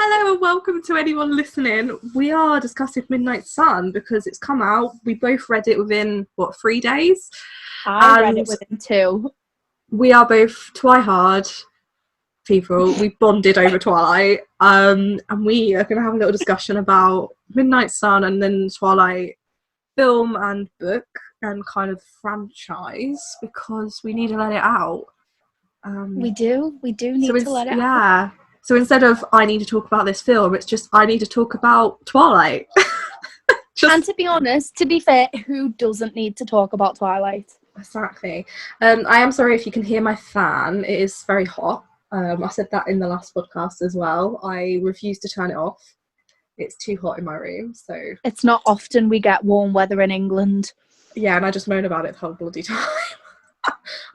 Hello and welcome to anyone listening. We are discussing Midnight Sun because it's come out. We both read it within, 3 days? I read it within 2. We are both Twihard people. We bonded over Twilight. And we are going to have a little discussion about Midnight Sun and then Twilight film and book and kind of franchise because we need to let it out. We do need to let it out. Yeah. So instead of I need to talk about this film, it's just I need to talk about Twilight. And to be honest, to be fair, who doesn't need to talk about Twilight? Exactly. I am sorry if you can hear my fan. It is very hot. I said that in the last podcast as well. I refuse to turn it off. It's too hot in my room. So it's not often we get warm weather in England. Yeah, and I just moan about it the whole bloody time.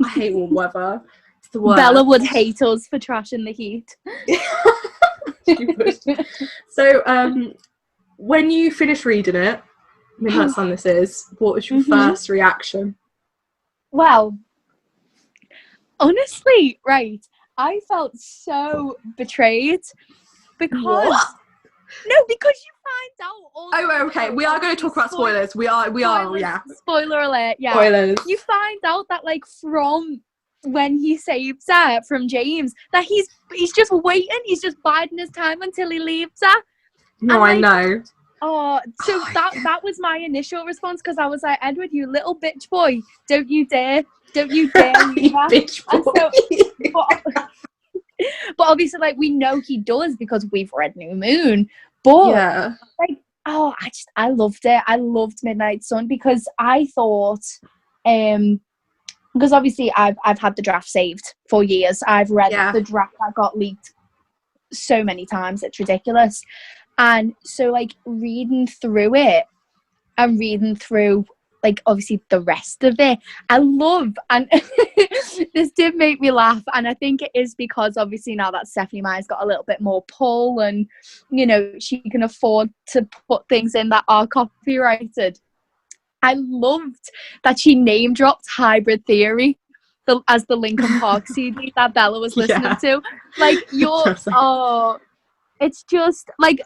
I hate warm weather. The Bella would hate us for trashing the heat. She would. So, when you finish reading it, Midnight Sun this is, what was your first reaction? Well, honestly, right, I felt so betrayed because... What? No, because you find out all... Oh, okay, we are going to talk about spoilers. We are, yeah. Spoiler alert, yeah. Spoilers. You find out that, like, from... when he saves her from James, that he's just waiting, he's just biding his time until he leaves her. No, I know. Oh, so that was my initial response, because I was like, Edward, you little bitch boy, don't you dare leave her. Bitch boy. But obviously, like, we know he does because we've read New Moon. But yeah, like, I loved it. I loved Midnight Sun because I thought, because obviously I've had the draft saved for years. I've read the draft that got leaked so many times. It's ridiculous. And so, like, reading through it and reading through, like, obviously the rest of it, I love, and this did make me laugh. And I think it is because obviously now that Stephenie Meyers got a little bit more pull and, you know, she can afford to put things in that are copyrighted. I loved that she name dropped Hybrid Theory as the Linkin Park CD that Bella was listening to. Like, it's just like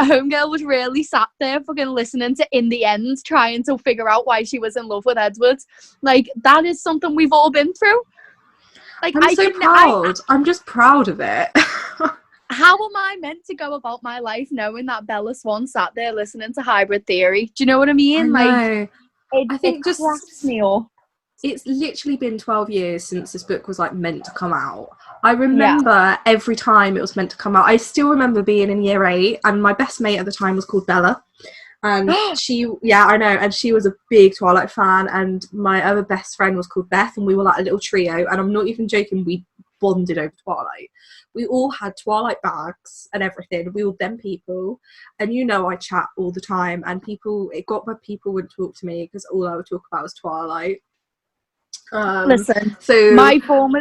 Homegirl was really sat there fucking listening to In the End, trying to figure out why she was in love with Edward. Like, that is something we've all been through. Like, I'm so proud. I'm just proud of it. How am I meant to go about my life knowing that Bella Swan sat there listening to Hybrid Theory? Do you know what I mean? I think it cracks me up. It's literally been 12 years since this book was, like, meant to come out. I remember every time it was meant to come out. I still remember being in year 8, and my best mate at the time was called Bella. And she was a big Twilight fan, and my other best friend was called Beth, and we were like a little trio, and I'm not even joking, we bonded over Twilight. We all had Twilight bags and everything. We were them people, and you know I chat all the time, and it got where people wouldn't talk to me because all I would talk about was Twilight. Listen, so my former,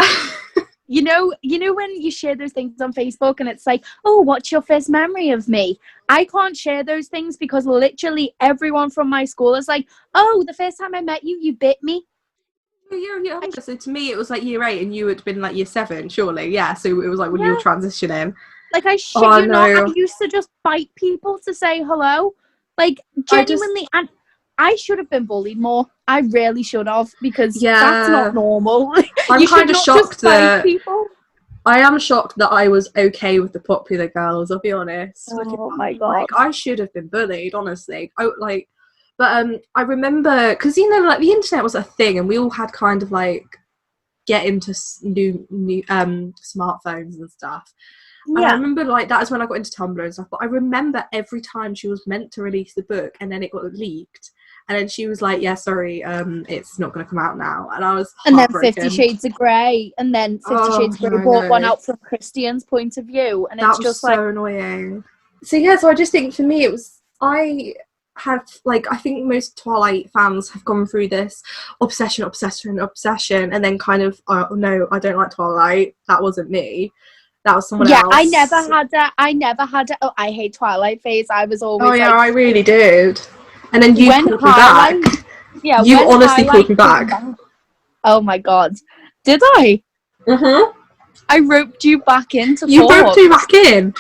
you know when you share those things on Facebook and it's like, oh, what's your first memory of me? I can't share those things because literally everyone from my school is like, oh, the first time I met you, you bit me. Yeah. So to me, it was like year 8, and you had been like year 7, surely. Yeah. So it was like when you were transitioning. Like, I used to just bite people to say hello. Like, genuinely, and I should have been bullied more. I really should have, because that's not normal. I'm kind of shocked that people. I am shocked that I was okay with the popular girls. I'll be honest. My God! Like, I should have been bullied, honestly. But I remember, because, you know, like, the internet was a thing, and we all had kind of, like, get into new smartphones and stuff. And I remember, like, that is when I got into Tumblr and stuff. But I remember every time she was meant to release the book, and then it got leaked, and then she was like, "Yeah, sorry, it's not going to come out now." And I was heartbroken. And then 50 Shades of Grey, and then 50 Shades of Grey brought one out from Christian's point of view, and it's just so annoying. So I just think for me it was I think most Twilight fans have gone through this obsession, and then kind of, oh no, I don't like Twilight. That wasn't me. That was someone else. I never had a oh, I hate Twilight phase. I was always I really did. And then you called me back. Yeah, you honestly called me back. Oh my God. Did I? Mm-hmm. I roped you back in to You talk. roped me back in.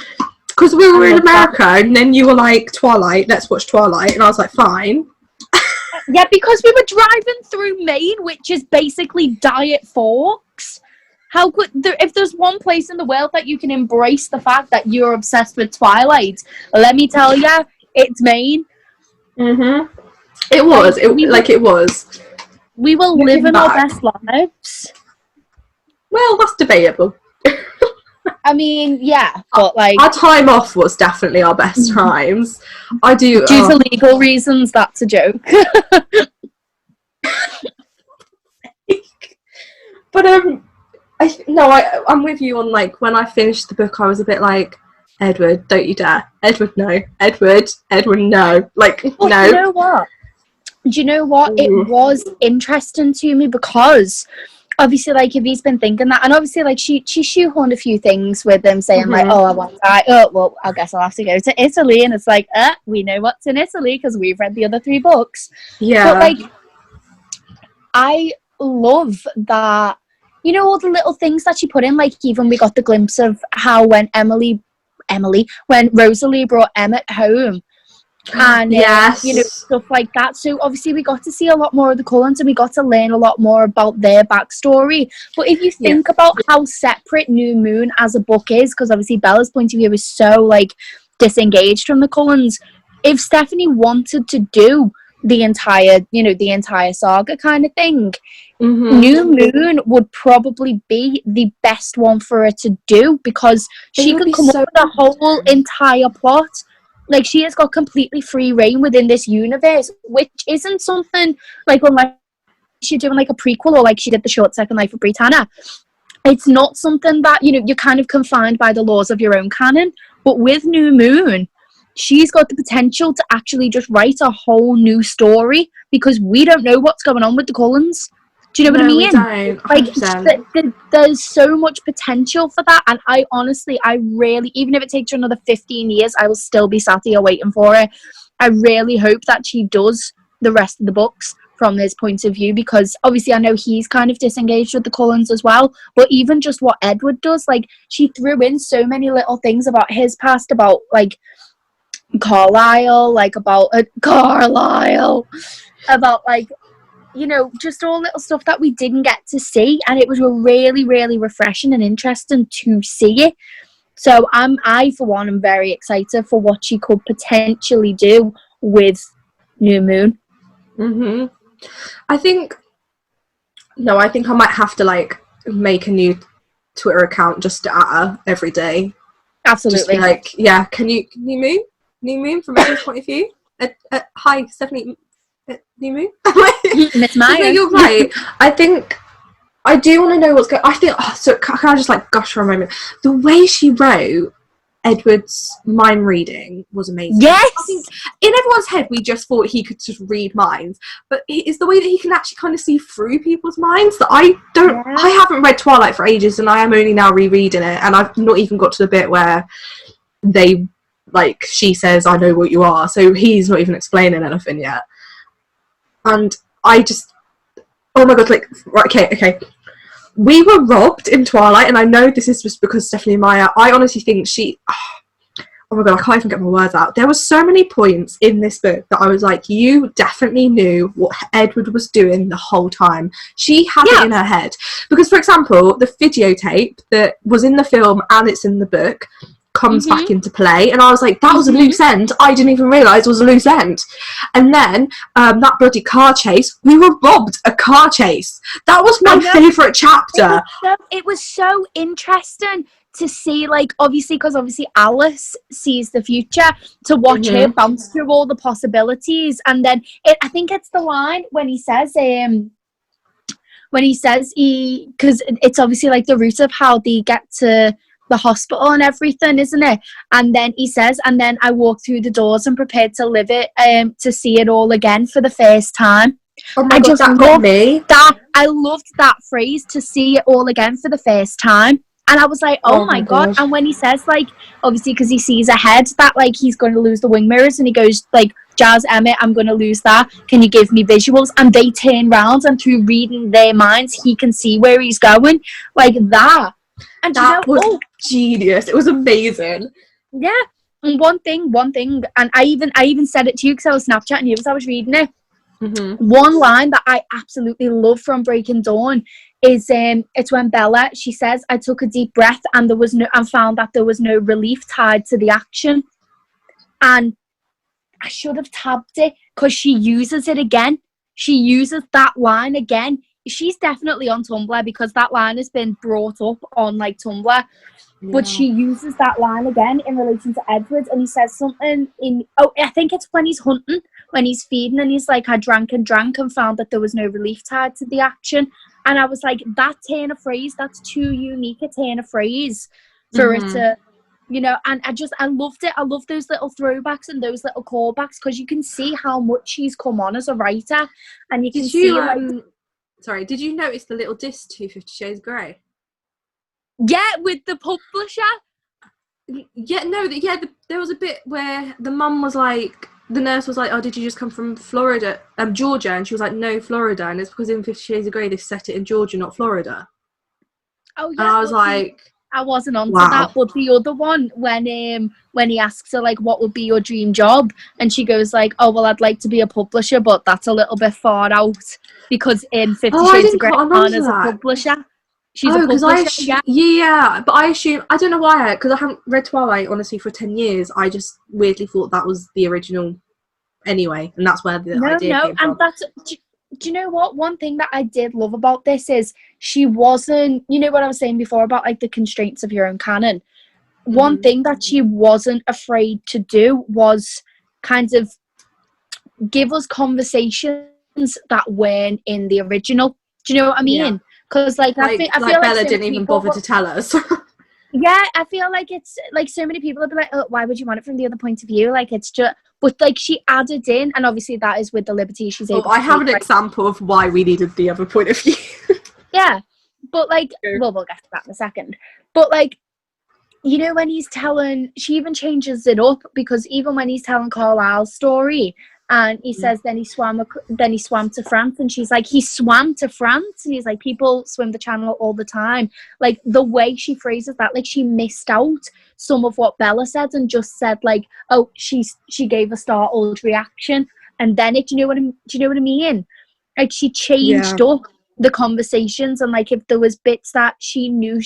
Because we were in America, and then you were like, Twilight, let's watch Twilight, and I was like, fine. Yeah, because we were driving through Maine, which is basically Diet Forks. How could if there's one place in the world that you can embrace the fact that you're obsessed with Twilight, let me tell you, it's Maine. Mm-hmm. It was. It was. We were living our best lives. Well, that's debatable. I mean, yeah, but like our time off was definitely our best times. I do. Due to legal reasons, that's a joke. But I'm with you on, like, when I finished the book, I was a bit like, Edward, don't you dare. Edward, no. Edward, no. Like, well, no. You know what? Do you know what? It was interesting to me because obviously, like, if he's been thinking that, and obviously, like, she shoehorned a few things with him saying, like, oh, I want to, well, I guess I'll have to go to Italy. And it's like, we know what's in Italy because we've read the other 3 books. Yeah. But, like, I love that, you know, all the little things that she put in, like, even we got the glimpse of how when when Rosalie brought Emmett home, and yes. You know, stuff like that. So obviously we got to see a lot more of the Cullens, and we got to learn a lot more about their backstory. But if you think about how separate New Moon as a book is, because obviously Bella's point of view is so, like, disengaged from the Cullens, if Stephenie wanted to do the entire saga kind of thing, New Moon would probably be the best one for her to do, because she can come up with a whole entire plot. Like, she has got completely free reign within this universe, which isn't something, like, unless you're doing, like, a prequel, or like she did the short Second Life of Britannia. It's not something that, you know, you're kind of confined by the laws of your own canon. But with New Moon, she's got the potential to actually just write a whole new story, because we don't know what's going on with the Cullens. Do you know what I mean? We don't. Like, there's so much potential for that, and I really, even if it takes her another 15 years, I will still be sat here waiting for it. I really hope that she does the rest of the books from his point of view, because obviously I know he's kind of disengaged with the Cullens as well, but even just what Edward does, like, she threw in so many little things about his past, about, like, Carlisle, like, about Carlisle, about, like, you know, just all little stuff that we didn't get to see, and it was really, really refreshing and interesting to see it. So I for one am very excited for what she could potentially do with New Moon. I think I might have to, like, make a new Twitter account just to at her every day. Absolutely. Just be like, yeah, can you New Moon from everyone's point of view? Hi, Stephenie. New Moon? Miss Meyers. You're right. I think I do want to know what's going. I think so. Can I just, like, gush for a moment? The way she wrote Edward's mind reading was amazing. Yes. I think in everyone's head we just thought he could just read minds, but it's the way that he can actually kind of see through people's minds that I don't. Yeah. I haven't read Twilight for ages, and I am only now rereading it, and I've not even got to the bit where they, like, she says, "I know what you are," so he's not even explaining anything yet. And I just, oh my god, like, right, okay. We were robbed in Twilight, and I know this is just because Stephenie Meyer, I honestly think oh my god, I can't even get my words out. There were so many points in this book that I was like, you definitely knew what Edward was doing the whole time. She had it in her head. Because, for example, the videotape that was in the film and it's in the book comes back into play, and I was like, that was a loose end. I didn't even realise it was a loose end. And then that bloody car chase, we were robbed a car chase. That was my favourite chapter. It was so interesting to see, like, obviously, because obviously Alice sees the future, to watch her bounce through all the possibilities. And then I think it's the line when he says because it's obviously, like, the route of how they get to the hospital and everything, isn't it? And then he says, and then I walked through the doors and prepared to live it, to see it all again for the first time. Oh my god, that got me. I loved that phrase, to see it all again for the first time. And I was like, oh my god. And when he says, like, obviously because he sees ahead that, like, he's going to lose the wing mirrors, and he goes, like, Jazz, Emmett, I'm going to lose that. Can you give me visuals? And they turn round, and through reading their minds, he can see where he's going. Like that. And that was genius. It was amazing. Yeah. And one thing, and I even said it to you because I was Snapchatting you as I was reading it. Mm-hmm. One line that I absolutely love from Breaking Dawn is it's when Bella, she says, I took a deep breath and found that there was no relief tied to the action. And I should have tabbed it because she uses it again. She uses that line again. She's definitely on Tumblr because that line has been brought up on like Tumblr. But she uses that line again in relation to Edward, and he says something I think it's when he's hunting, when he's feeding, and he's like, I drank and drank and found that there was no relief tied to the action. And I was like, that turn of phrase, that's too unique a turn of phrase for it to, you know, and I loved it. I love those little throwbacks and those little callbacks because you can see how much she's come on as a writer, and you can see like. Sorry, did you notice the little diss to 50 Shades of Grey? Yeah, with the publisher. Yeah, no, there was a bit where the mum was like, the nurse was like, oh, did you just come from Florida, Georgia? And she was like, no, Florida. And it's because in 50 Shades of Grey, they set it in Georgia, not Florida. Oh, yeah. And I was like... I wasn't onto wow. that, but the other one, when he asks her, like, what would be your dream job? And she goes like, oh, well, I'd like to be a publisher, but that's a little bit far out because in 50 Shades of Grey, Anna's a publisher. She's a publisher, yeah, but I assume, I don't know why, because I haven't read Twilight, honestly, for 10 years. I just weirdly thought that was the original anyway, and that's where the idea came from. And that's, do you know what? One thing that I did love about this is she wasn't, you know what I was saying before about like the constraints of your own canon? One thing that she wasn't afraid to do was kind of give us conversations that weren't in the original. Do you know what I mean? Because I feel like Bella didn't even bother to tell us. Yeah, I feel like it's like so many people would be like, oh, why would you want it from the other point of view? Like it's just, but like she added in, and obviously that is with the liberty she's able to I have take, an example of why we needed the other point of view. Yeah, but like, well, we'll get to that in a second. But like, you know, when he's telling, she even changes it up because even when he's telling Carlisle's story, and he says then he swam to France, and she's like, he swam to France, and he's like, people swim the channel all the time. Like the way she phrases that, like she missed out some of what Bella said and just said like, oh, she gave a startled reaction, and then do you know what I mean? Like she changed up the conversations, and like if there was bits that she knew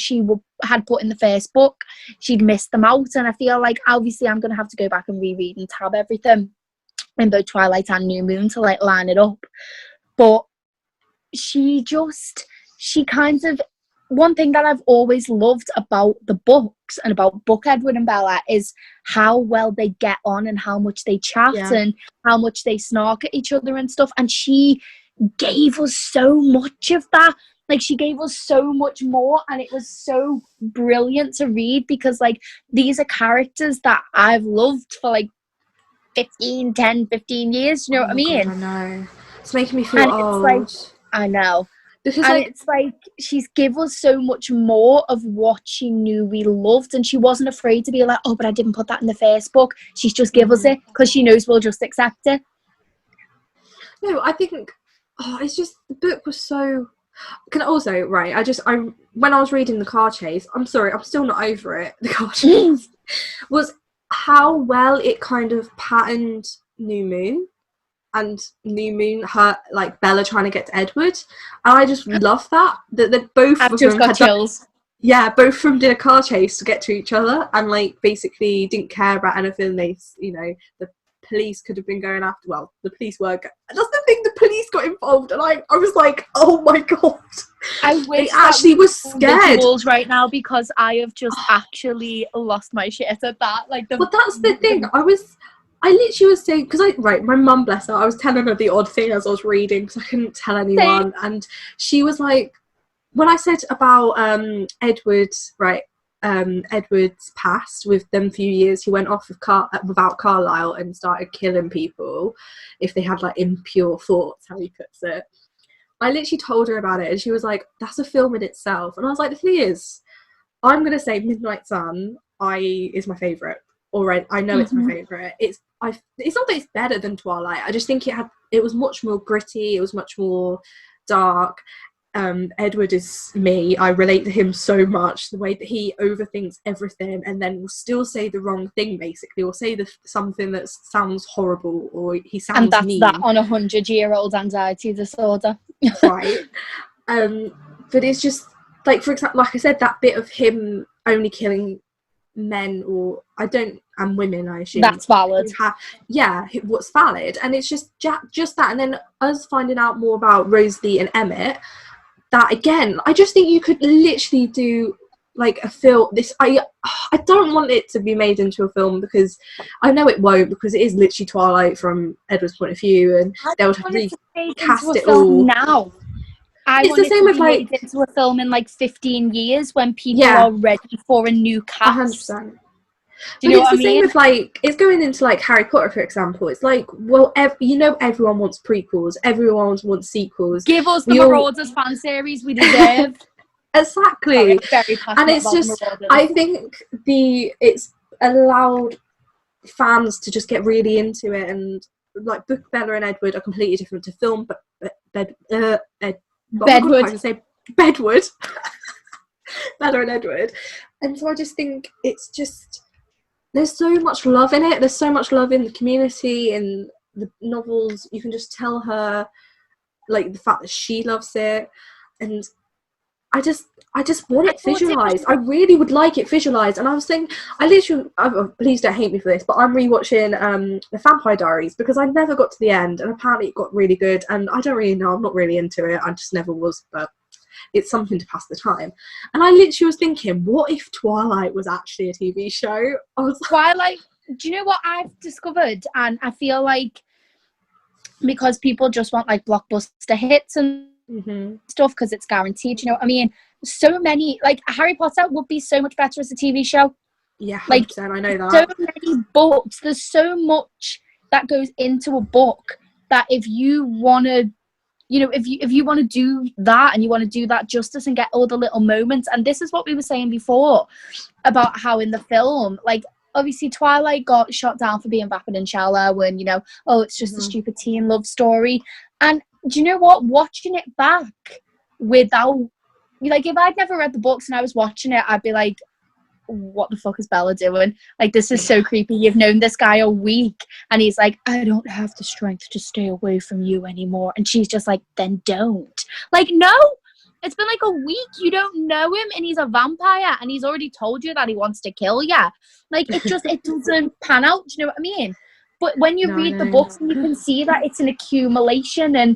had put in the first book, she'd missed them out. And I feel like obviously I'm gonna have to go back and reread and tab everything in both Twilight and New Moon to like line it up. But she kind of, one thing that I've always loved about the books and about Book Edward and Bella is how well they get on and how much they chat and how much they snark at each other and stuff. And she gave us so much of that. Like she gave us so much more, and it was so brilliant to read because like these are characters that I've loved for like 15 years, you know what I mean? God, I know. It's making me feel old. It's like, I know. Because it's like she's given us so much more of what she knew we loved, and she wasn't afraid to be like, oh, but I didn't put that in the first book. She's just give us it because she knows we'll just accept it. No, I think it's just the book was so. Can also when I was reading the car chase, I'm sorry, I'm still not over it. The car chase was how well it kind of patterned New Moon, and New Moon, her like Bella trying to get to Edward, and I just love that they both. I've just got chills. Both of them did a car chase to get to each other, and like basically didn't care about anything. They, you know, the police could have been going after. Well, the police were. That's the thing. The police got involved, and I was like, oh my god. I wish I actually was scared right now because I have just actually lost my shit at that. Like, but that's the thing. I literally was saying, because my mum, bless her, I was telling her the odd thing as I was reading because I couldn't tell anyone, and she was like, when I said about Edward's past with them few years, he went off without Carlisle and started killing people if they had like impure thoughts, how he puts it. I literally told her about it, and she was like, that's a film in itself. And I was like, the thing is, I'm going to say Midnight Sun is my favourite. Alright, I know it's my favourite. It's not that it's better than Twilight. I just think it was much more gritty. It was much more dark. Edward is me. I relate to him so much, the way that he overthinks everything and then will still say the wrong thing, basically, or say something that sounds horrible, or he sounds and that's mean. that on 100-year-old anxiety disorder. Right. But it's just like, for example, like I said, that bit of him only killing men and women, I assume, that's valid. What's valid. And it's just that, and then us finding out more about Rosalie and Emmett, that again, I just think you could literally do like a film. I don't want it to be made into a film, because I know it won't, because it is literally Twilight from Edward's point of view, and they'll have to recast it all now. It's the same with like made into a film in like 15 years when people are ready for a new cast. 100%. Do you know what I mean? It's the same with like, it's going into like Harry Potter, for example. It's like, well, everyone wants prequels, everyone wants sequels. Give us the Marauders fan series we deserve. Exactly. Very and it's just, I think it's allowed fans to just get really into it, and like book Bella and Edward are completely different to film, but Bedwood. Bedwood. Bella and Edward. And so I just think it's just, there's so much love in it. There's so much love in the community, in the novels. You can just tell her, like, the fact that she loves it. And I just want it visualised. I really would like it visualised. And I was thinking, please don't hate me for this, but I'm rewatching The Vampire Diaries, because I never got to the end, and apparently it got really good. And I don't really know. I'm not really into it. I just never was, but it's something to pass the time. And I literally was thinking, what if Twilight was actually a TV show? I was like, Twilight, do you know what I've discovered? And I feel like, because people just want like blockbuster hits and stuff, because it's guaranteed, you know what I mean? So many, like Harry Potter would be so much better as a TV show. Yeah, 100%, like I know that. So many books, there's so much that goes into a book, that if you want to, you know, if you want to do that, and you want to do that justice and get all the little moments, and this is what we were saying before about how in the film, like, obviously Twilight got shot down for being vapid and shallow, when, you know, it's just a stupid teen love story. And do you know what? Watching it back without, like, if I'd never read the books and I was watching it, I'd be like, what the fuck is Bella doing? Like, this is so creepy. You've known this guy a week, and he's like, I don't have the strength to stay away from you anymore. And she's just like, then don't. Like, no, it's been like a week. You don't know him, and he's a vampire, and he's already told you that he wants to kill you. Like, it doesn't pan out. Do you know what I mean? But when you read the books, and you can see that it's an accumulation, and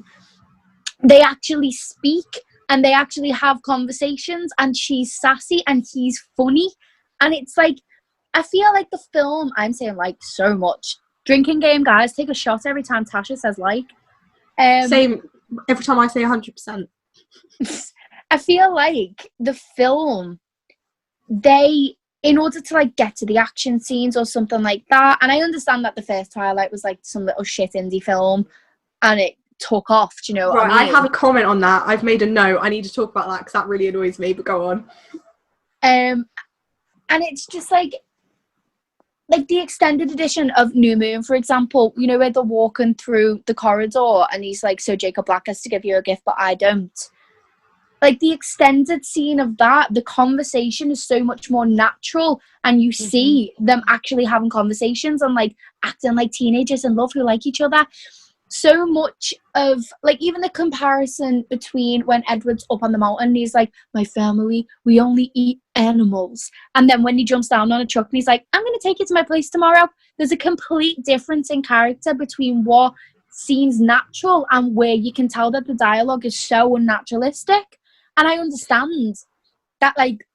they actually speak, and they actually have conversations, and she's sassy and he's funny. And it's like, I feel like the film, I'm saying like so much. Drinking game, guys, take a shot every time Tasha says like. Same, every time I say 100%. I feel like the film, they, in order to like get to the action scenes or something like that, and I understand that the first Twilight was like some little shit indie film, and it took off, do you know what I mean? I have a comment on that. I've made a note. I need to talk about that, because that really annoys me, but go on. And it's just like the extended edition of New Moon, for example, you know, where they're walking through the corridor and he's like, so Jacob Black has to give you a gift, but I don't. Like, the extended scene of that, the conversation is so much more natural, and you see them actually having conversations and like acting like teenagers in love who like each other. So much of, like, even the comparison between when Edward's up on the mountain, he's like, my family, we only eat animals. And then when he jumps down on a truck and he's like, I'm going to take you to my place tomorrow. There's a complete difference in character between what seems natural and where you can tell that the dialogue is so unnaturalistic. And I understand that, like,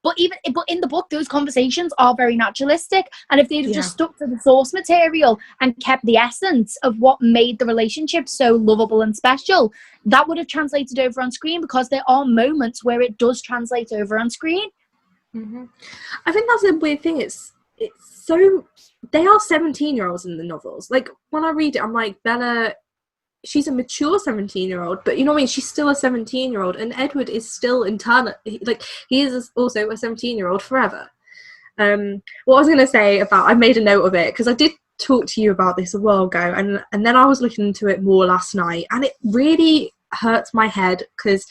but in the book, those conversations are very naturalistic. And if they'd have just stuck to the source material and kept the essence of what made the relationship so lovable and special, that would have translated over on screen, because there are moments where it does translate over on screen. I think that's a weird thing. It's so, they are 17-year-olds in the novels. Like, when I read it, I'm like, Bella, she's a mature 17-year-old, but you know what I mean, she's still a 17-year-old, and Edward is still internal, like, he is also a 17-year-old forever. What I was going to say about, I made a note of it, because I did talk to you about this a while ago, and then I was looking into it more last night, and it really hurts my head because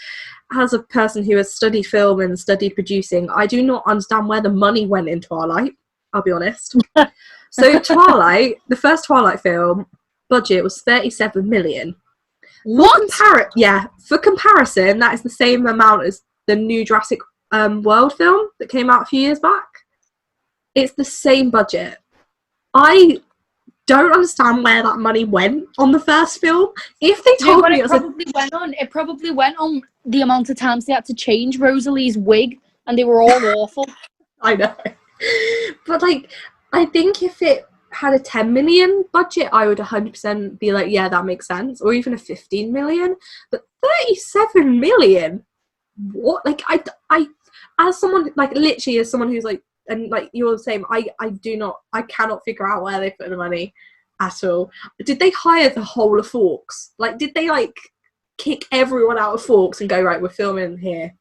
as a person who has studied film and studied producing, I do not understand where the money went in Twilight, I'll be honest. So Twilight, the first Twilight film, budget was 37 million. What? For comparison, that is the same amount as the new Jurassic World film that came out a few years back. It's the same budget. I don't understand where that money went on the first film. If they told me it probably went on the amount of times they had to change Rosalie's wig, and they were all awful. I know. But like, I think if it had a 10 million budget, I would 100% be like, yeah, that makes sense. Or even a 15 million. But 37 million? What? Like, I as someone, like, literally as someone who's like, and like you're the same, I cannot figure out where they put the money at all. Did they hire the whole of Forks? Like, did they like kick everyone out of Forks and go, right, we're filming here?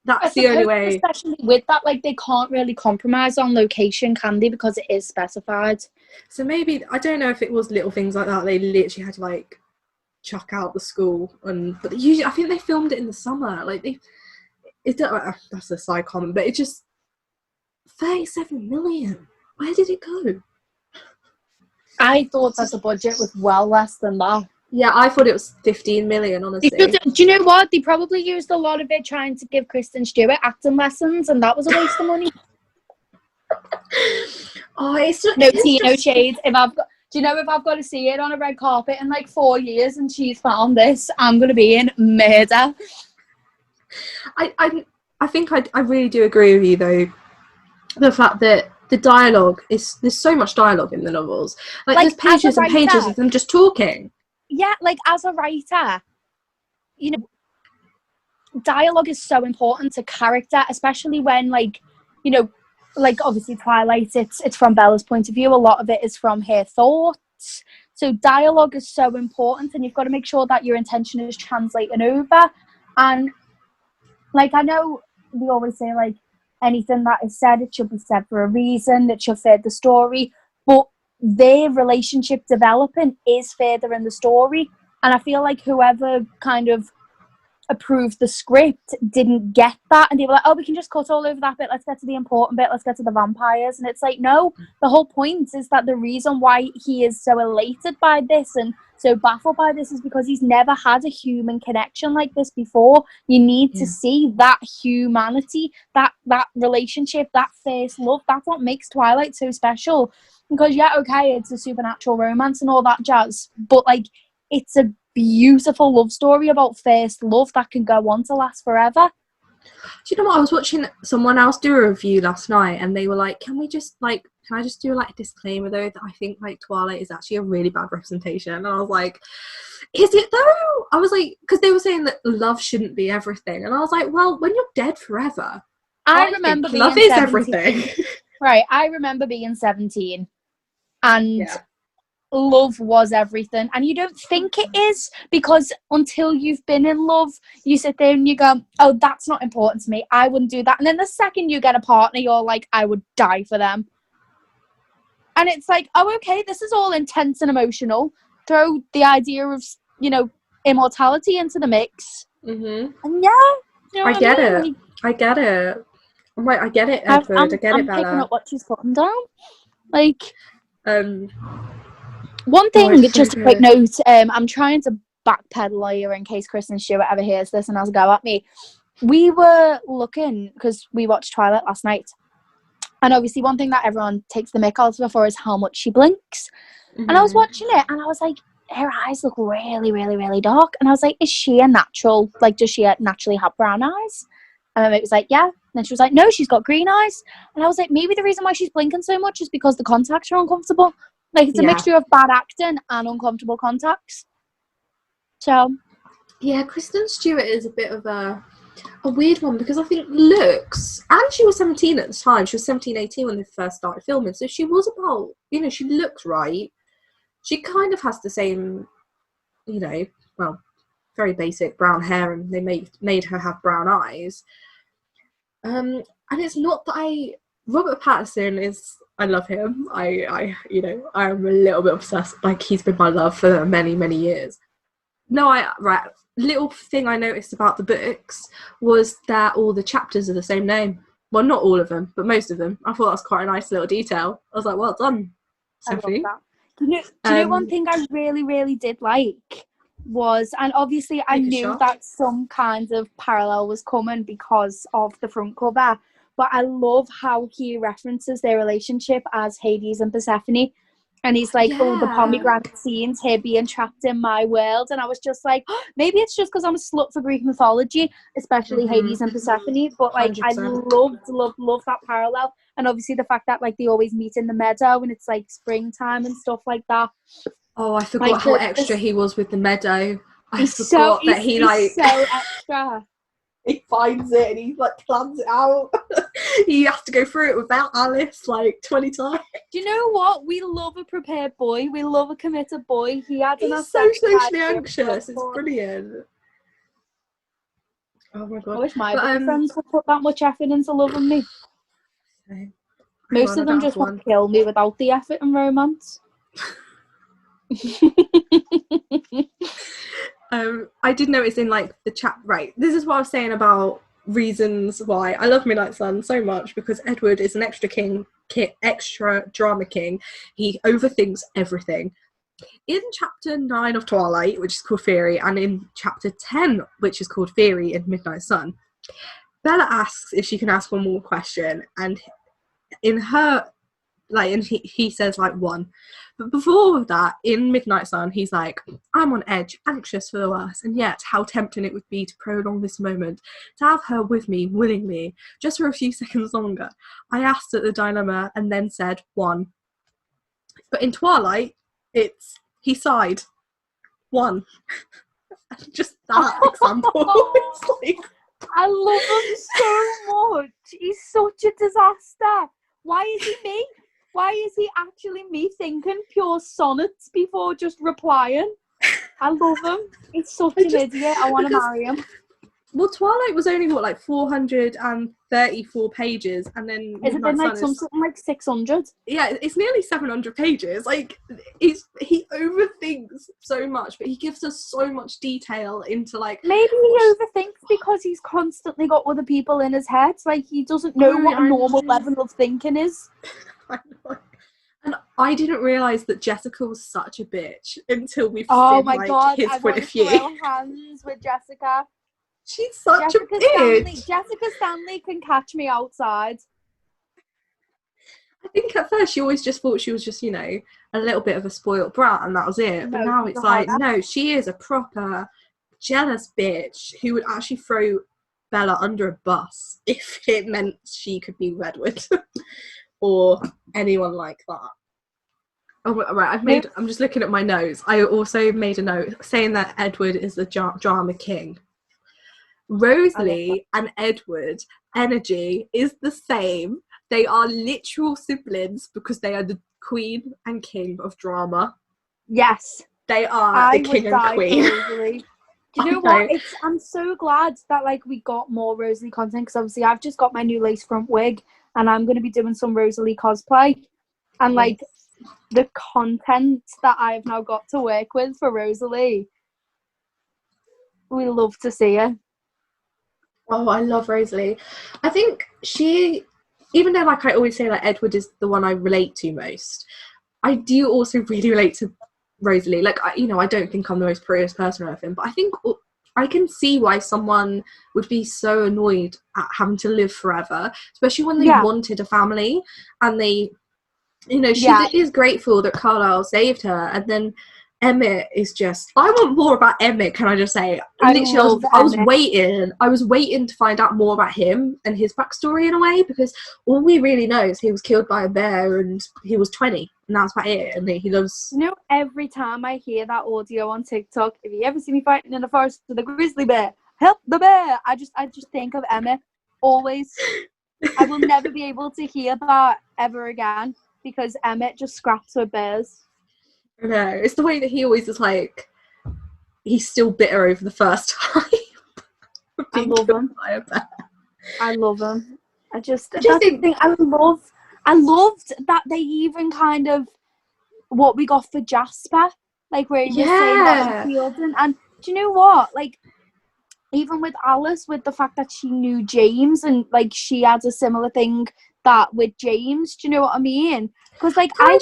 That's the only way. Especially with that, like, they can't really compromise on location, can they? Because it is specified. So maybe, I don't know if it was little things like that. They literally had to like chuck out the school, but usually I think they filmed it in the summer. Like that's a side comment, but it just 37 million. Where did it go? I thought that the budget was well less than that. Yeah, I thought it was 15 million, honestly. Do you know what? They probably used a lot of it trying to give Kristen Stewart acting lessons, and that was a waste of money. Oh, it's no tea, no shade. If I've got to see it on a red carpet in like 4 years and she's found this, I'm going to be in murder. I think I really do agree with you, though. The fact that the dialogue there's so much dialogue in the novels. Like there's pages and pages of them just talking. Yeah, like as a writer, you know, dialogue is so important to character, especially when, like, you know, like obviously Twilight, it's from Bella's point of view. A lot of it is from her thoughts. So dialogue is so important, and you've got to make sure that your intention is translating over. And like, I know we always say, like, anything that is said, it should be said for a reason, that should fit the story. But their relationship developing is further in the story. And I feel like whoever kind of approved the script didn't get that, and they were like, oh, we can just cut all over that bit, let's get to the important bit, let's get to the vampires. And it's like, no, the whole point is that the reason why he is so elated by this and so baffled by this is because he's never had a human connection like this before. You need to see that humanity, that relationship, that first love. That's what makes Twilight so special. Because yeah, okay, it's a supernatural romance and all that jazz, but like, it's a beautiful love story about first love that can go on to last forever. Do you know what? I was watching someone else do a review last night, and they were like, can I just do like a disclaimer though that I think like Twilight is actually a really bad representation? And I was like, is it though? I was like, because they were saying that love shouldn't be everything, and I was like, well, when you're dead forever, I remember being love is everything. Right, I remember being 17 and love was everything, and you don't think it is, because until you've been in love, you sit there and you go, oh, that's not important to me, I wouldn't do that. And then the second you get a partner, you're like, I would die for them. And it's like, oh, okay, this is all intense and emotional. Throw the idea of, you know, immortality into the mix. Mm-hmm. And yeah, you know I get it. I get it. I'm like, I get it, Edward. I get it, Bella. I'm picking up what she's putting down. Like, one thing, just a quick note, I'm trying to backpedal here in case Kristen Stewart ever hears this and has a go at me. We were looking, because we watched Twilight last night, and obviously one thing that everyone takes the mick out of her for is how much she blinks. Mm-hmm. And I was watching it and I was like, her eyes look really, really, really dark. And I was like, is she a natural, like, does she naturally have brown eyes? And it was like, yeah. And then she was like, no, she's got green eyes. And I was like, maybe the reason why she's blinking so much is because the contacts are uncomfortable. Like, it's a mixture of bad acting and uncomfortable contacts. So. Yeah, Kristen Stewart is a bit of a weird one, because I think looks, and she was 17 at the time. She was 17, 18 when they first started filming. So she was about, you know, she looked right. She kind of has the same, you know, well, very basic brown hair, and they made her have brown eyes. And it's not that Robert Pattinson is, I love him. I you know, I'm a little bit obsessed. Like, he's been my love for many, many years. right. Little thing I noticed about the books was that all the chapters are the same name. Well, not all of them, but most of them. I thought that was quite a nice little detail. I was like, well done, Stephenie. I love that. Do you know one thing I really, really did like was, and obviously I knew that some kind of parallel was coming because of the front cover, but I love how he references their relationship as Hades and Persephone. And he's like, oh, the pomegranate scenes, here being trapped in my world. And I was just like, oh, maybe it's just because I'm a slut for Greek mythology, especially Hades and Persephone. But like, 100%. I loved that parallel. And obviously the fact that like they always meet in the meadow and it's like springtime and stuff like that. Oh, I forgot how extra he was with the meadow. He's so extra. He finds it and he like plans it out. He has to go through it without Alice like 20 times. Do you know what? We love a prepared boy. We love a committed boy. He's so socially anxious. It's brilliant. Oh my god. I wish my friends would put that much effort into loving me. Same. Most of them just want to kill me without the effort and romance. I did notice in like the chat, right, this is what I was saying about reasons why I love Midnight Sun so much, because Edward is an extra drama king. He overthinks everything. In chapter 9 of Twilight, which is called Theory, and in chapter 10, which is called Theory in Midnight Sun, Bella asks if she can ask one more question, and in her and he says like one, but before that in Midnight Sun he's like, I'm on edge, anxious for the worst, and yet how tempting it would be to prolong this moment, to have her with me willingly just for a few seconds longer. I asked at the dilemma and then said one. But in Twilight he sighed one. Just that example. It's like, I love him so much. He's such a disaster. Why is he me? Why is he actually me thinking pure sonnets before just replying? I love him. He's such an idiot. I want to marry him. Well, Twilight was only, like 434 pages, and then Is it been like something like 600? Yeah, it's nearly 700 pages. Like, he overthinks so much, but he gives us so much detail into like... Maybe he overthinks because he's constantly got other people in his head. Like, he doesn't know what a normal level of thinking is. I know. And I didn't realise that Jessica was such a bitch until we've seen his point of view. Oh my god, I hands with Jessica. She's such a bitch. Jessica Stanley can catch me outside. I think at first she always just thought she was just, you know, a little bit of a spoiled brat and that was it. But now it's like, no, she is a proper jealous bitch who would actually throw Bella under a bus if it meant she could be Redwood or anyone like that. Oh, right, I'm just looking at my notes. I also made a note saying that Edward is the drama king. Rosalie and Edward energy is the same. They are literal siblings because they are the queen and king of drama. Yes. They are the king and queen. Do you know what? I'm so glad that like we got more Rosalie content, because obviously I've just got my new lace front wig and I'm going to be doing some Rosalie cosplay, and like the content that I've now got to work with for Rosalie, we love to see her. Oh, I love Rosalie. I think she, even though like I always say like Edward is the one I relate to most, I do also really relate to Rosalie. Like, I don't think I'm the most prettiest person or anything, but I think I can see why someone would be so annoyed at having to live forever, especially when they wanted a family and they, she is grateful that Carlisle saved her, and then Emmett is just... I want more about Emmett, can I just say? I was waiting to find out more about him and his backstory in a way, because all we really know is he was killed by a bear and he was 20, and that's about it, and he loves... Every time I hear that audio on TikTok, if you ever see me fighting in the forest with a grizzly bear, help the bear! I just think of Emmett, always. I will never be able to hear that ever again, because Emmett just scraps with bears. No, it's the way that he always is like, he's still bitter over the first time. I love him. I love him. I loved that they even kind of what we got for Jasper, like where he was saying that in Fielden, and do you know what? Like, even with Alice, with the fact that she knew James and like she had a similar thing that with James, do you know what I mean? Because like I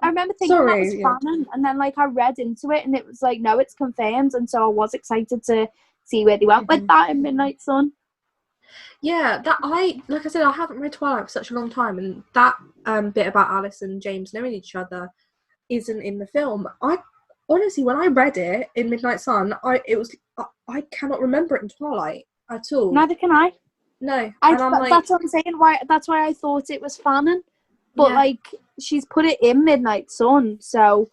remember thinking that was canon, and then like I read into it and it was like, no, it's confirmed, and so I was excited to see where they went with that in Midnight Sun. Yeah, like I said, I haven't read Twilight for such a long time, and that bit about Alice and James knowing each other isn't in the film. I honestly, when I read it in Midnight Sun, I cannot remember it in Twilight at all. Neither can I. No, that's what I'm saying. That's why I thought it was fanon, but like she's put it in Midnight Sun, so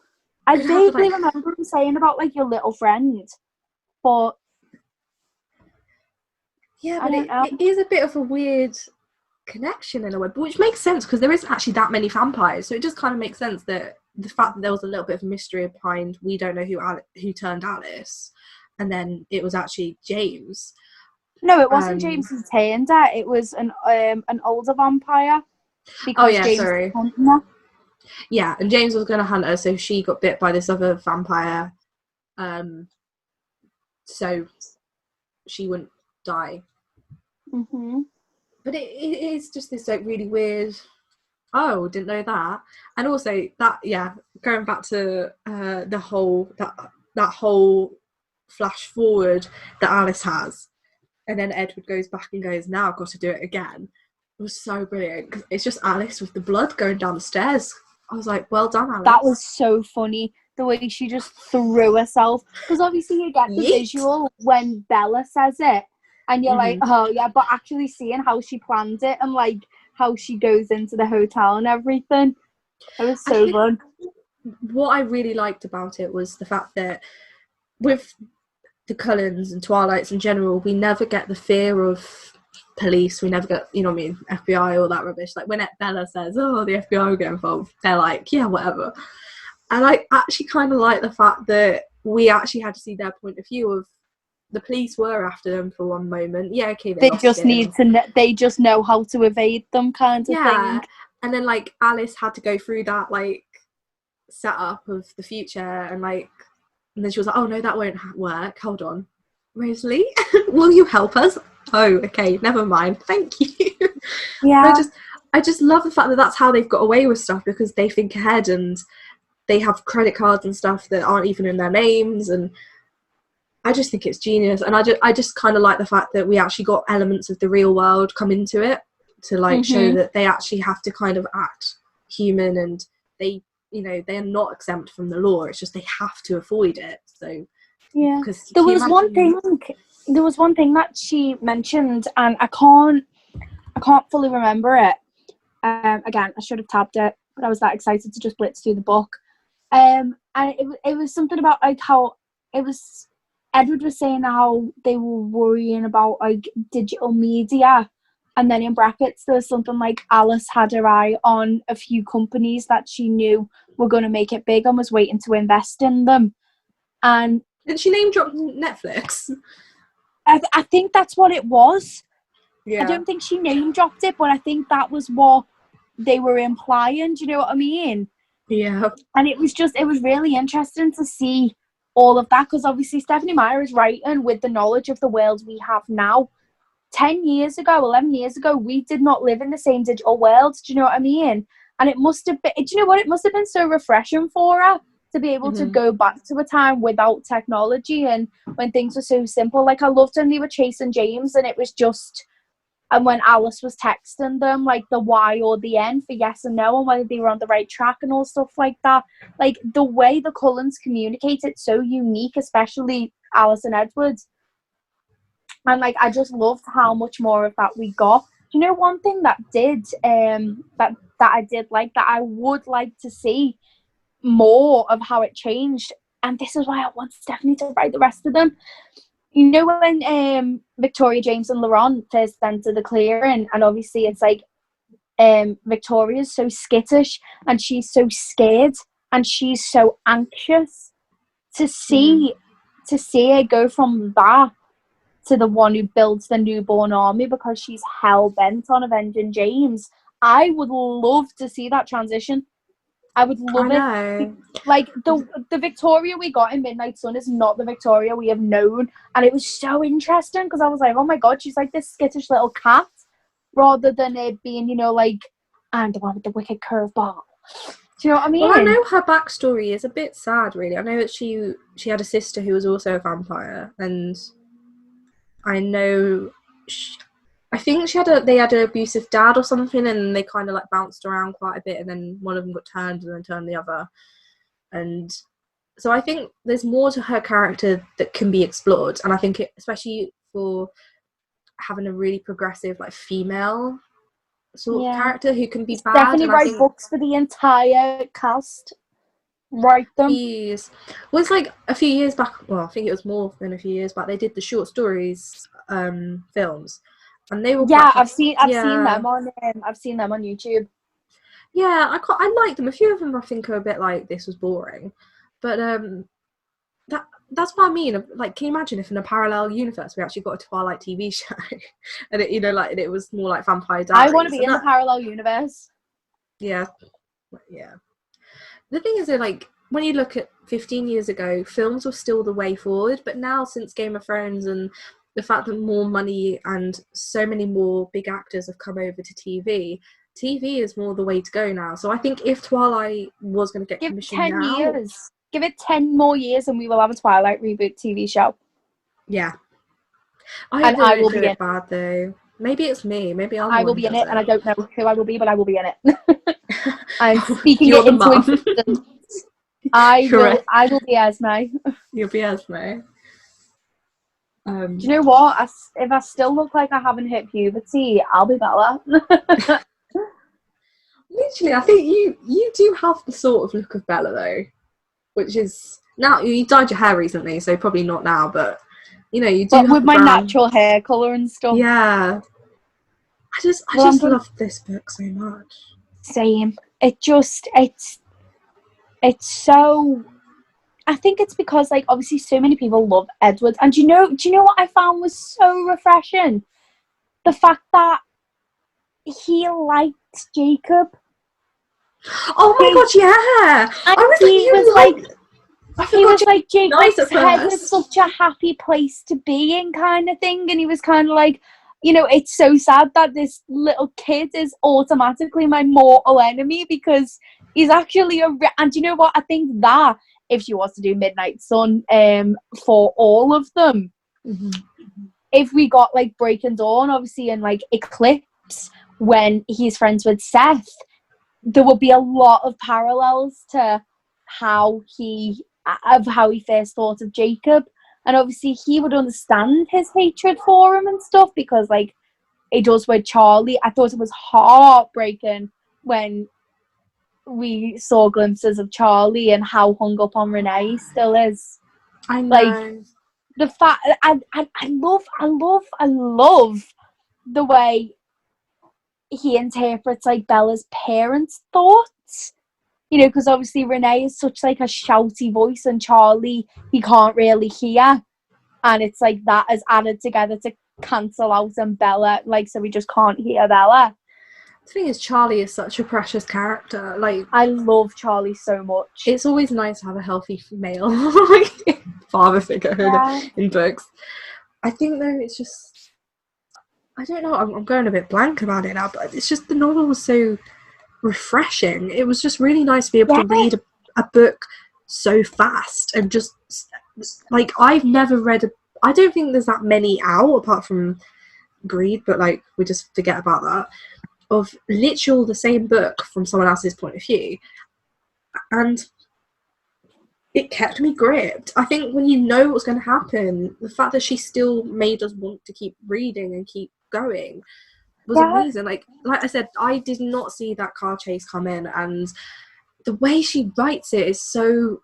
I vaguely remember him saying about like your little friend, but yeah, but it is a bit of a weird connection in a way, but which makes sense because there isn't actually that many vampires, so it just kind of makes sense that the fact that there was a little bit of mystery behind we don't know who turned Alice, and then it was actually James. No, it wasn't James who turned her. It was an older vampire. Because James was hunting her. Yeah, and James was going to hunt her, so she got bit by this other vampire, so she wouldn't die. But it is just this like really weird. Oh, didn't know that. And also that, going back to the whole that whole flash forward that Alice has, and then Edward goes back and goes, now I've got to do it again. It was so brilliant because it's just Alice with the blood going down the stairs. I was like, well done, Alice. That was so funny, the way she just threw herself, because obviously you get the visual when Bella says it and you're like, oh yeah, but actually seeing how she planned it and like how she goes into the hotel and everything, it was so fun. What I really liked about it was the fact that with the Cullens and Twilights in general, we never get the fear of police. We never get, you know what I mean, FBI, all that rubbish. Like when Bella says, oh, the FBI will get involved, they're like, yeah, whatever. And I actually kind of like the fact that we actually had to see their point of view of the police were after them for one moment. Yeah, okay, they just need to they just know how to evade them kind of thing. And then like Alice had to go through that like setup of the future, and then she was like, oh no, that won't work, hold on, Rosalie, will you help us? Oh, okay, never mind, thank you. I just love the fact that that's how they've got away with stuff, because they think ahead and they have credit cards and stuff that aren't even in their names, and I just think it's genius. And I just kind of like the fact that we actually got elements of the real world come into it to like show that they actually have to kind of act human, and they, you know, they are not exempt from the law. It's just they have to avoid it. So yeah, there was one thing that she mentioned, and I can't fully remember it. Again, I should have tabbed it, but I was that excited to just blitz through the book. And it was something about like how it was. Edward was saying how they were worrying about like digital media, and then in brackets there was something like Alice had her eye on a few companies that she knew were going to make it big and was waiting to invest in them. And did she name drop Netflix? I think that's what it was. Yeah. I don't think she name dropped it, but I think that was what they were implying. Do you know what I mean? Yeah. And it was really interesting to see all of that, because obviously Stephenie Meyers is writing with the knowledge of the world we have now. 11 years ago, we did not live in the same digital world. Do you know what I mean? And it must have been, do you know what? It must have been so refreshing for her to be able to go back to a time without technology and when things were so simple. Like I loved when they were chasing James and it was just, and when Alice was texting them, like the Y or the N for yes and no, and whether they were on the right track and all stuff like that. Like the way the Cullens communicate, it's so unique, especially Alice and Edward. And like I just loved how much more of that we got. Do you know one thing that that I did like, that I would like to see more of how it changed, and this is why I want Stephenie to write the rest of them. You know when Victoria, James and Laurent first enter the clearing, and obviously it's like Victoria's so skittish and she's so scared and she's so anxious. To see her go from that to the one who builds the newborn army because she's hell-bent on avenging James. I would love to see that transition. I would love I know. Like, the Victoria we got in Midnight Sun is not the Victoria we have known. And it was so interesting because I was like, oh my God, she's like this skittish little cat rather than it being, you know, like, I'm the one with the wicked curveball. Do you know what I mean? Well, I know her backstory is a bit sad, really. I know that she had a sister who was also a vampire, and I know I think they had an abusive dad or something, and they kind of like bounced around quite a bit, and then one of them got turned and then turned the other. And so I think there's more to her character that can be explored, and I think especially for having a really progressive like female sort of character who can be bad. Definitely write books for the entire cast. Write them. Please. Well, it's like a few years back, well, I think it was more than a few years back, they did the short stories films, and they were I've seen them on YouTube. Yeah, I like them. A few of them I think are a bit like, this was boring, but that's what I mean. Like, can you imagine if in a parallel universe we actually got a Twilight TV show, and it, you know, like, it was more like Vampire Diaries? I want to be in the parallel universe. Yeah. The thing is, though, like, when you look at 15 years ago, films were still the way forward, but now, since Game of Thrones and the fact that more money and so many more big actors have come over to TV is more the way to go now. So I think if Twilight was going to get commissioned now... Give it 10 more years and we will have a Twilight reboot TV show. Yeah. I will be in it. Bad, though. Maybe it's me. Maybe I will be in it, and I don't know who I will be, but I will be in it. I'm speaking it into existence. I will be Esme. You'll be Esme. Do you know what? If I still look like I haven't hit puberty, I'll be Bella. Literally, I think you do have the sort of look of Bella, though. Which is, now you dyed your hair recently, so probably not now, but you know, you do. But with my natural hair colour and stuff. Yeah. I just love this book so much. Same. It's so, I think it's because, like, obviously so many people love Edward, and do you know what I found was so refreshing? The fact that he liked Jacob. Oh my God, yeah! He was like, Jacob's head was such a happy place to be in, kind of thing, and he was kind of like, you know, it's so sad that this little kid is automatically my mortal enemy because he's actually and you know what? I think that if she was to do Midnight Sun for all of them, if we got like Breaking Dawn, obviously, and like Eclipse when he's friends with Seth, there would be a lot of parallels to how he first thought of Jacob, and obviously he would understand his hatred for him and stuff because, like, it does with Charlie. I thought it was heartbreaking when we saw glimpses of Charlie and how hung up on Renee he still is. I know. Like, the fact I love the way he interprets, like, Bella's parents' thoughts, you know, because obviously Renee is such like a shouty voice and Charlie he can't really hear, and it's like that is added together to cancel out and Bella, like, so we just can't hear Bella. The thing is, Charlie is such a precious character. Like, I love Charlie so much. It's always nice to have a healthy female father figure in books. I think, though, it's just, I don't know, I'm going a bit blank about it now, but it's just the novel was so refreshing. It was just really nice to be able to read a book so fast and just, like, I've never read I don't think there's that many out, apart from Greed, but, like, we just forget about that, of literal the same book from someone else's point of view. And it kept me gripped. I think when you know what's going to happen, the fact that she still made us want to keep reading and keep going was amazing. Like I said, I did not see that car chase come in, and the way she writes it is so,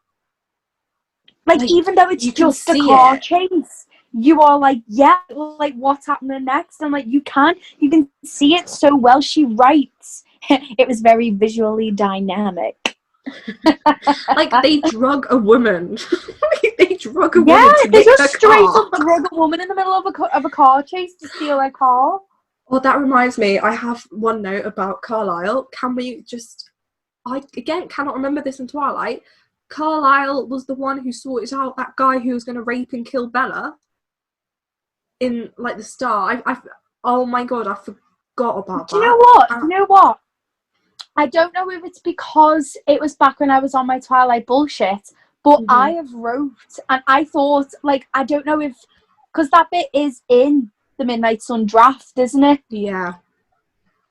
like even though it's just a car chase, you are like, yeah, like, what's happening next? And, like, you can see it so well. She writes. It was very visually dynamic. Like, they drug a woman. They drug a woman. Yeah, to they get just straight up drug a woman in the middle of a car chase to steal her car. Oh, that reminds me, I have one note about Carlisle. Can we just I again cannot remember this in Twilight, Carlisle was the one who sorted out that guy who was going to rape and kill Bella in like the start. I oh my god, I forgot about that. Do you know what? I don't know if it's because it was back when I was on my Twilight bullshit, but I have wrote, and I thought, like, I don't know if, because that bit is in the Midnight Sun draft, isn't it? Yeah.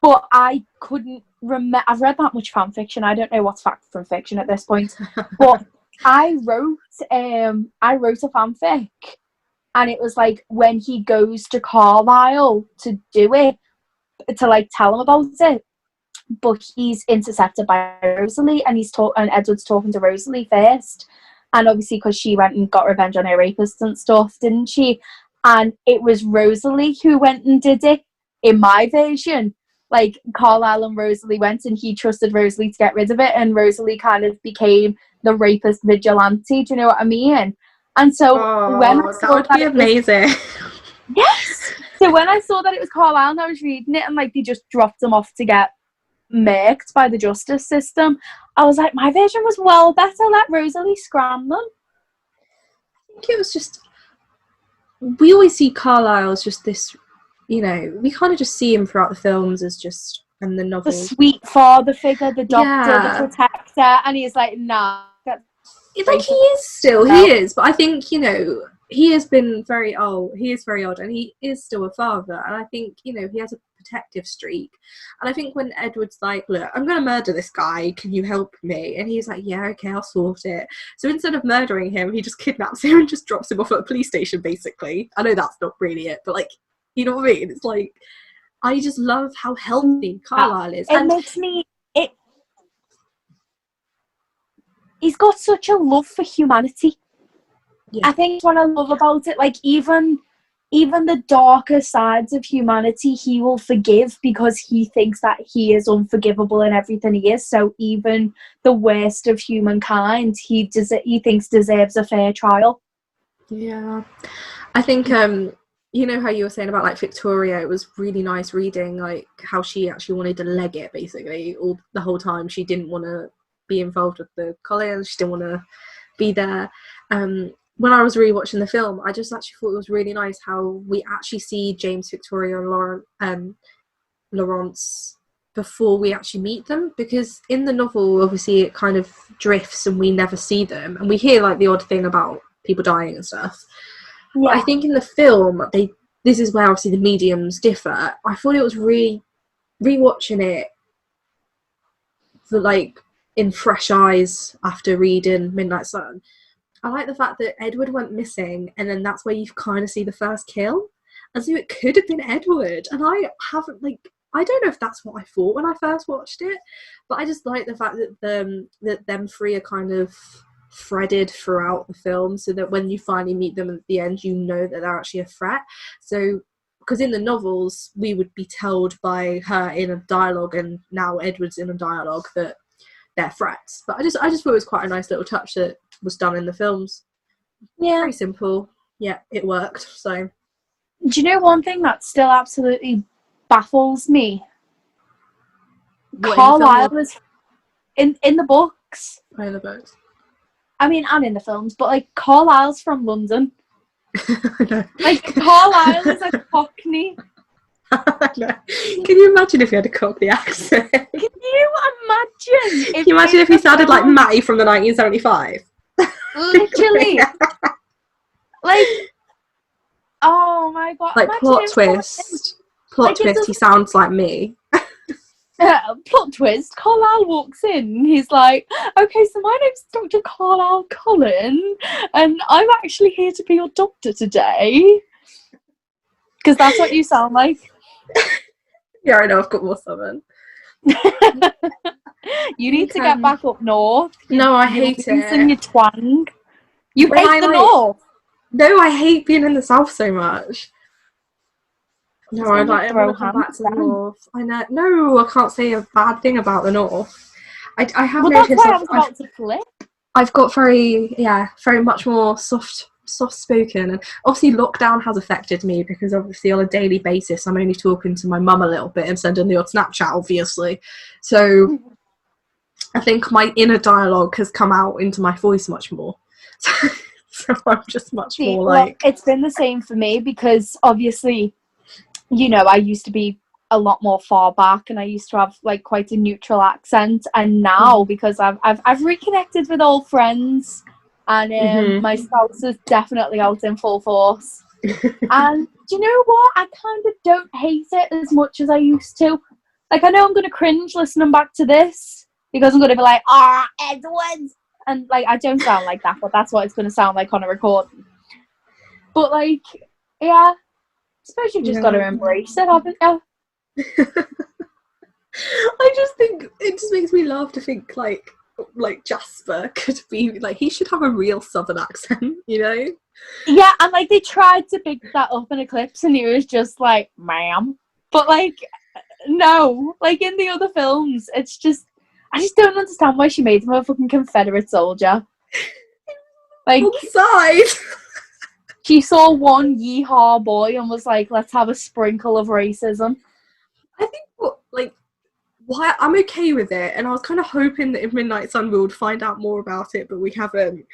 But I couldn't remember. I've read that much fan fiction. I don't know what's fact from fiction at this point. But I wrote a fanfic, and it was like when he goes to Carlisle to do it, to like tell him about it, but he's intercepted by Rosalie, and and Edward's talking to Rosalie first, and obviously because she went and got revenge on her rapist and stuff, didn't she? And it was Rosalie who went and did it in my version. Like, Carlisle and Rosalie went, and he trusted Rosalie to get rid of it, and Rosalie kind of became the rapist vigilante. Do you know what I mean? And so when I saw that would be amazing. Yes. So when I saw that it was Carlisle and I was reading it, and like they just dropped him off to get murked by the justice system, I was like, my version was well better. Let Rosalie scram them. I think it was just, we always see Carlisle as just this, you know, we kind of just see him throughout the films as just, and the novels, the sweet father figure, the doctor, the protector, and he's like, nah. Like, he is still, he is, but I think, you know, he has been very old, and he is still a father, and I think, you know, he has a protective streak, and I think when Edward's like, look, I'm going to murder this guy, can you help me? And he's like, yeah, okay, I'll sort it. So instead of murdering him, he just kidnaps him and just drops him off at a police station, basically. I know that's not really it, but like, you know what I mean? It's like, I just love how healthy Carlisle is. It makes me, he's got such a love for humanity. Yeah. I think what I love about it, like, even the darker sides of humanity, he will forgive because he thinks that he is unforgivable in everything he is. So even the worst of humankind, he thinks deserves a fair trial. Yeah. I think, you know how you were saying about like Victoria, it was really nice reading like how she actually wanted to leg it, basically, all the whole time. She didn't want to be involved with the college, she didn't want to be there. When I was rewatching the film, I just actually thought it was really nice how we actually see James, Victoria and Laurence before we actually meet them, because in the novel obviously it kind of drifts and we never see them, and we hear like the odd thing about people dying and stuff. Yeah. But I think in the film, this is where obviously the mediums differ. I thought it was really rewatching it for like in fresh eyes after reading Midnight Sun. I like the fact that Edward went missing, and then that's where you kind of see the first kill. And so it could have been Edward. And I haven't, like, I don't know if that's what I thought when I first watched it, but I just like the fact that them three are kind of threaded throughout the film, so that when you finally meet them at the end, you know that they're actually a threat. So, because in the novels, we would be told by her in a dialogue, and now Edward's in a dialogue, that they're threats. But I just thought it was quite a nice little touch that was done in the films. Yeah. Very simple. Yeah, it worked. So, do you know one thing that still absolutely baffles me? Carlisle is in the books. In the books. I mean, and in the films, but like Carlisle's from London. Like, Carlisle is a Cockney. No. Can you imagine if he had a Cockney accent? Can you imagine? Can you imagine if he sounded like Matty from the 1975? Literally. Like, oh my god. Like, plot twist. Plot twist, he sounds like me. Plot twist, Carlisle walks in, he's like, okay, so my name's Dr. Carlisle Cullen, and I'm actually here to be your doctor today. Because that's what you sound like. Yeah, I know, I've got more southern. You need to get back up north. No, I hate it. And your twang. You hate the north? No, I hate being in the south so much. No, I want to come back to the north. I know. No, I can't say a bad thing about the north. I have noticed. That's why I was about to flip. I've got very much more soft spoken, and obviously lockdown has affected me, because obviously on a daily basis I'm only talking to my mum a little bit and sending the odd Snapchat, obviously. So I think my inner dialogue has come out into my voice much more. So I'm just much more like... Well, it's been the same for me, because obviously, you know, I used to be a lot more far back, and I used to have like quite a neutral accent, and now because I've reconnected with old friends, and my spouse is definitely out in full force. And do you know what? I kind of don't hate it as much as I used to. Like, I know I'm going to cringe listening back to this, because I'm going to be like, Edward! And, like, I don't sound like that, but that's what it's going to sound like on a recording. But, like, yeah, I suppose you've just got to embrace it, haven't you? I just think, it just makes me laugh to think, like Jasper could be, like, he should have a real southern accent, you know? Yeah, and, like, they tried to pick that up in Eclipse, and he was just like, ma'am. But, like, no. Like, in the other films, it's just... I just don't understand why she made him a fucking Confederate soldier. Like, side. She saw one yeehaw boy and was like, let's have a sprinkle of racism. I think, why I'm okay with it, and I was kind of hoping that in Midnight Sun we would find out more about it, but we haven't,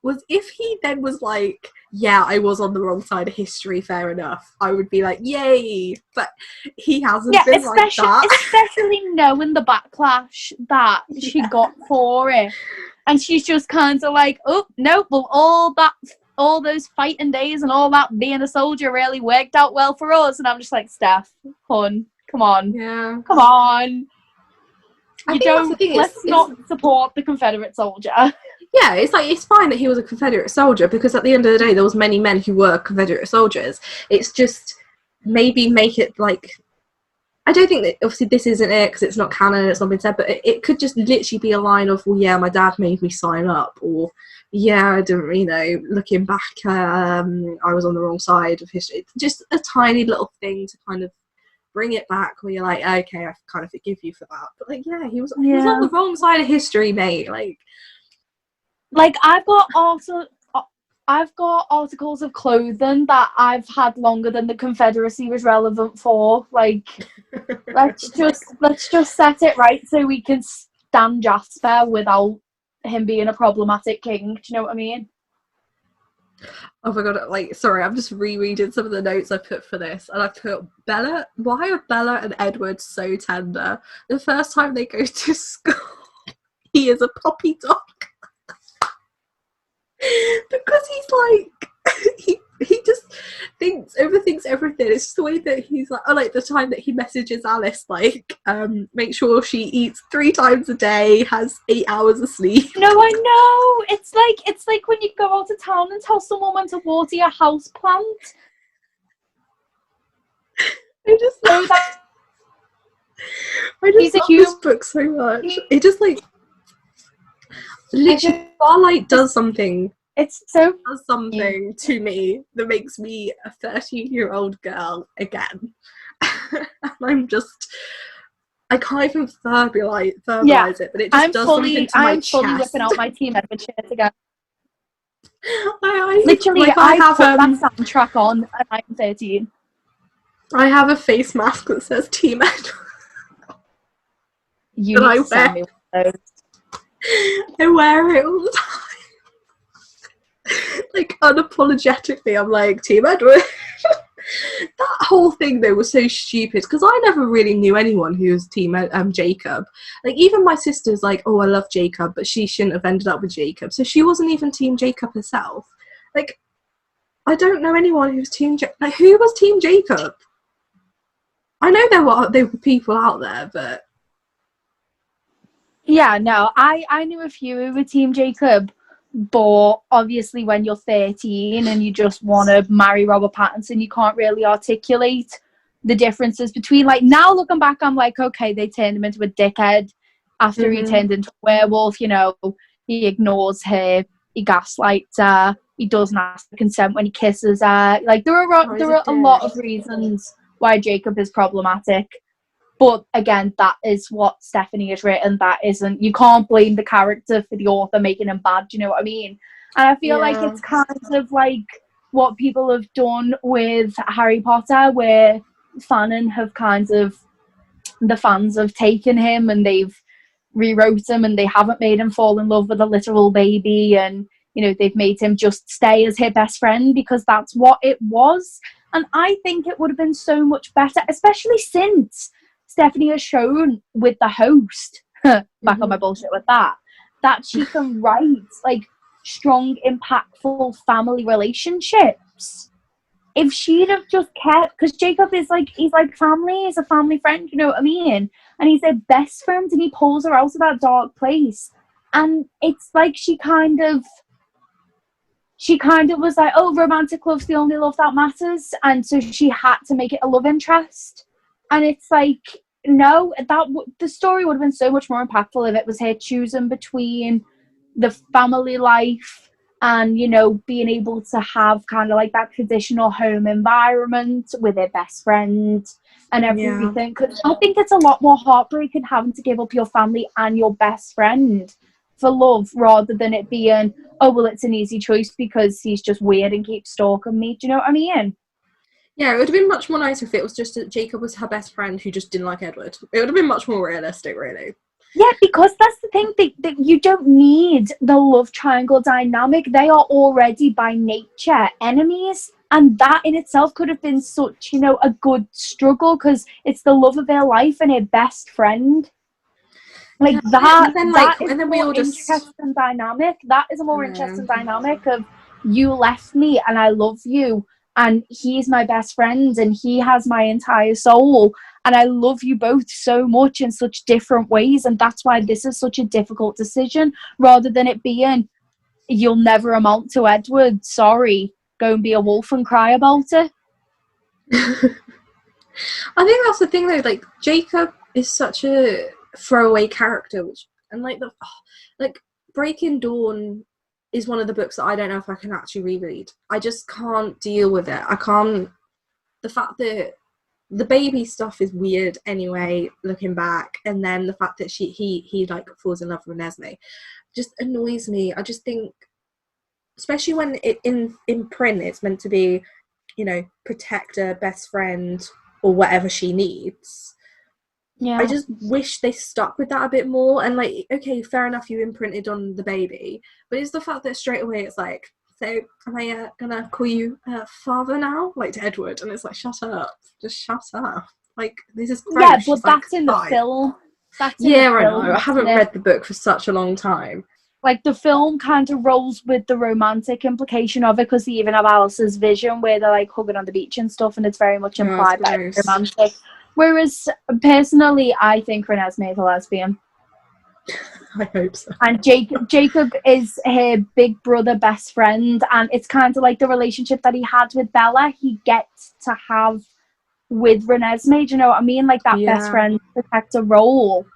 was if he then was like, yeah, I was on the wrong side of history, fair enough, I would be like, yay, but he hasn't been like that. Especially knowing the backlash that she got for it. And she's just kind of like, oh, no, well, all those fighting days and all that being a soldier really worked out well for us. And I'm just like, Steph, hun, come on. Yeah. Come on. Let's not support the Confederate soldier. Yeah, it's like, it's fine that he was a Confederate soldier, because at the end of the day there was many men who were Confederate soldiers. It's just, maybe make it like, I don't think that, obviously this isn't it because it's not canon, it's not been said, but it could just literally be a line of, well, yeah, my dad made me sign up, or yeah, I didn't, you know, looking back, I was on the wrong side of history. It's just a tiny little thing to kind of bring it back, where you're like, okay, I kind of forgive you for that. But like, yeah, he was on the wrong side of history, mate. Like I've got articles of clothing that I've had longer than the Confederacy was relevant for. Like, let's just set it right so we can stand Jasper without him being a problematic king. Do you know what I mean? Oh my god, like, sorry, I'm just rereading some of the notes I put for this, and I put, Bella, why are Bella and Edward so tender? The first time they go to school, he is a puppy dog. Because he's like, he just overthinks everything. It's just the way that he's like, oh, like the time that he messages Alice, like, make sure she eats 3 times a day, has 8 hours of sleep. No, I know. It's like when you go out of town and tell someone when to water your house plant. I just know that. I just love this book so much. It just like, literally, Starlight does something. Does something to me that makes me a 13-year-old girl again. And I can't even verbalize it, but it just does something to my chest. I'm fully whipping out my Team Edward shirt again. I have that soundtrack on and I'm 13. I have a face mask that says Team Edward. You need to send me one of those. I wear it all the time. Like, unapologetically, I'm like, Team Edward. That whole thing, though, was so stupid, because I never really knew anyone who was Team Jacob. Like, even my sister's like, oh, I love Jacob, but she shouldn't have ended up with Jacob. So she wasn't even Team Jacob herself. Like, I don't know anyone who was Team Jacob. Like, who was Team Jacob? I know there were people out there, but... Yeah, no, I knew a few who were Team Jacob, but obviously when you're 13 and you just want to marry Robert Pattinson, you can't really articulate the differences between, like, now looking back, I'm like, okay, they turned him into a dickhead after he turned into a werewolf, you know, he ignores her, he gaslights her, he doesn't ask for consent when he kisses her. Like, there are a lot of reasons why Jacob is problematic. But again, that is what Stephenie has written. That isn't, you can't blame the character for the author making him bad. Do you know what I mean? And I feel like it's kind of like what people have done with Harry Potter, where the fans have taken him and they've rewrote him, and they haven't made him fall in love with a literal baby, and you know, they've made him just stay as her best friend because that's what it was. And I think it would have been so much better, especially since Stephenie has shown with the host, back on my bullshit with that she can write like strong, impactful family relationships. If she'd have just kept, because Jacob is like, he's like family, he's a family friend, you know what I mean? And he's their best friend, and he pulls her out of that dark place. And it's like she kind of was like, oh, romantic love's the only love that matters. And so she had to make it a love interest. And it's like, no, the story would have been so much more impactful if it was her choosing between the family life and, you know, being able to have kind of like that traditional home environment with her best friend and everything. Because I think it's a lot more heartbreaking having to give up your family and your best friend for love, rather than it being, oh, well, it's an easy choice because he's just weird and keeps stalking me. Do you know what I mean? Yeah, it would have been much more nice if it was just that Jacob was her best friend who just didn't like Edward. It would have been much more realistic, really. Yeah, because that's the thing, that you don't need the love triangle dynamic. They are already by nature enemies. And that in itself could have been such, you know, a good struggle, because it's the love of their life and her best friend. Like that is a more interesting dynamic. That is a more interesting dynamic of, you left me and I love you, and he's my best friend and he has my entire soul, and I love you both so much in such different ways, and that's why this is such a difficult decision, rather than it being, you'll never amount to Edward, sorry, go and be a wolf and cry about it. I think that's the thing though, like Jacob is such a throwaway character, and like Breaking Dawn is one of the books that I don't know if I can actually reread. I just can't deal with it. I can't. The fact that the baby stuff is weird anyway, looking back, and then the fact that he like falls in love with Renesmee just annoys me. I just think, especially when in print it's meant to be, you know, protect her best friend or whatever she needs. Yeah. I just wish they stuck with that a bit more. And like, okay, fair enough, you imprinted on the baby, but it's the fact that straight away it's like, so am I gonna call you father now, like to Edward? And it's like, shut up, just shut up. Like, this is French. Yeah, but that's in the film. I know. I haven't read the book for such a long time. Like, the film kind of rolls with the romantic implication of it, because they even have Alice's vision where they're like hugging on the beach and stuff, and it's very much implied that it's romantic. Whereas, personally, I think Renesmee is a lesbian. I hope so. And Jacob is her big brother best friend, and it's kind of like the relationship that he had with Bella, he gets to have with Renesmee. Do you know what I mean? Like that best friend protector role.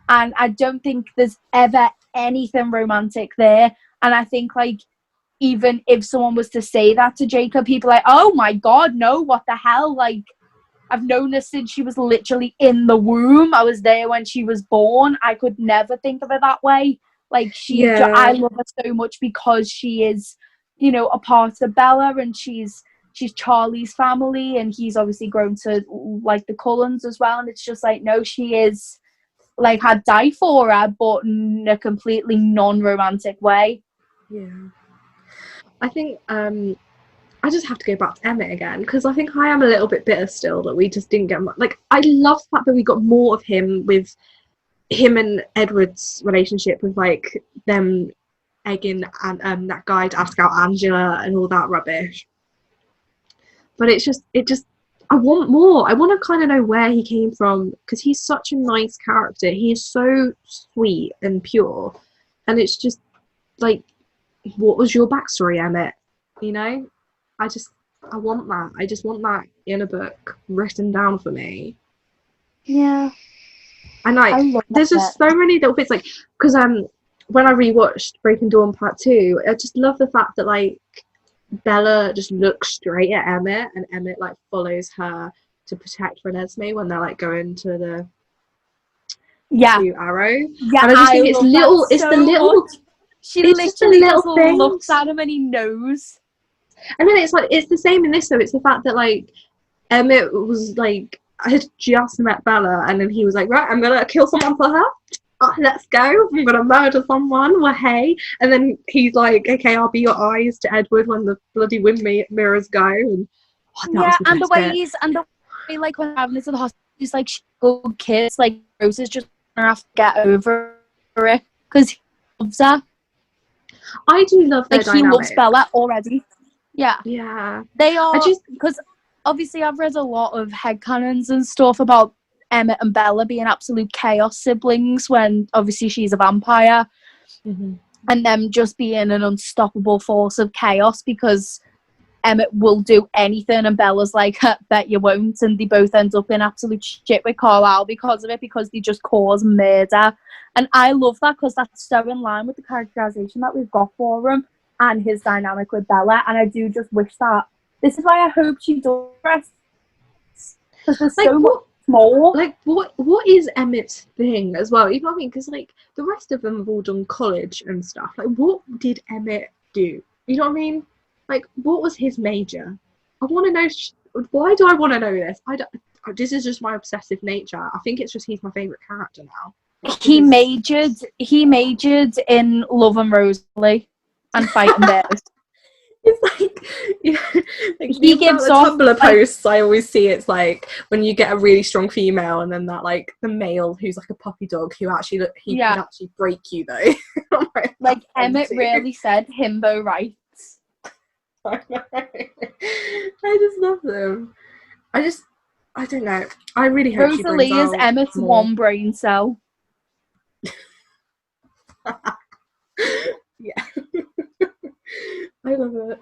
And I don't think there's ever anything romantic there. And I think, like, even if someone was to say that to Jacob, he'd be like, oh my God, no, what the hell? Like, I've known her since she was literally in the womb. I was there when she was born. I could never think of her that way. Like, I love her so much because she is, you know, a part of Bella, and she's Charlie's family, and he's obviously grown to like the Cullens as well. And it's just like, no, she is, like, I'd die for her, but in a completely non-romantic way. Yeah. I think, I just have to go back to Emmett again, because I think I am a little bit bitter still that we just didn't get much. Like, I love the fact that we got more of him with him and Edward's relationship, with like them egging and that guy to ask out Angela and all that rubbish. But it just I want more. I want to kind of know where he came from, because he's such a nice character. He is so sweet and pure, and it's just like, what was your backstory, Emmett? You know? I want that. I just want that in a book written down for me. Yeah. And like, there's just so many little bits, like, because when I rewatched Breaking Dawn Part 2, I just love the fact that like Bella just looks straight at Emmett, and Emmett like follows her to protect Renesmee when they're like going to the Arrow. Yeah, and I just think it's the little. She literally just looks at him and he knows. And then it's like, it's the same in this though. It's the fact that like Emmett was like, I had just met Bella, and then he was like, right, I'm gonna kill someone for her. oh, let's go, I'm gonna murder someone, well, hey. And then he's like, okay, I'll be your eyes to Edward when the bloody wind mirrors go. And yeah, and the way like when having this in the hospital, he's like, good kids, like Rose is just gonna have to get over it because he loves her. I do love their like dynamic. He loves Bella already. Yeah, they are, because obviously I've read a lot of headcanons and stuff about Emmett and Bella being absolute chaos siblings when obviously she's a vampire, and them just being an unstoppable force of chaos because Emmett will do anything and Bella's like, bet you won't, and they both end up in absolute shit with Carlisle because of it, because they just cause murder. And I love that because that's so in line with the characterization that we've got for him and his dynamic with Bella. And I do just wish that, this is why I hope she does rest, because there's like, so much more. Like, what is Emmett's thing as well? You know what I mean? Because like the rest of them have all done college and stuff. Like, what did Emmett do? You know what I mean? Like, what was his major? I want to know. Why do I want to know this? This is just my obsessive nature. I think it's just he's my favourite character now. He majored in Love and Rosalie and Fighting Bears. It's like, yeah, like he gives off Tumblr posts I always see. It's like when you get a really strong female, and then that like the male who's like a puppy dog who actually could actually break you though. like Emmett really said himbo rights. I just love them. I don't know. I really hope Rosalie is Emmett's one brain cell. Yeah. I love it.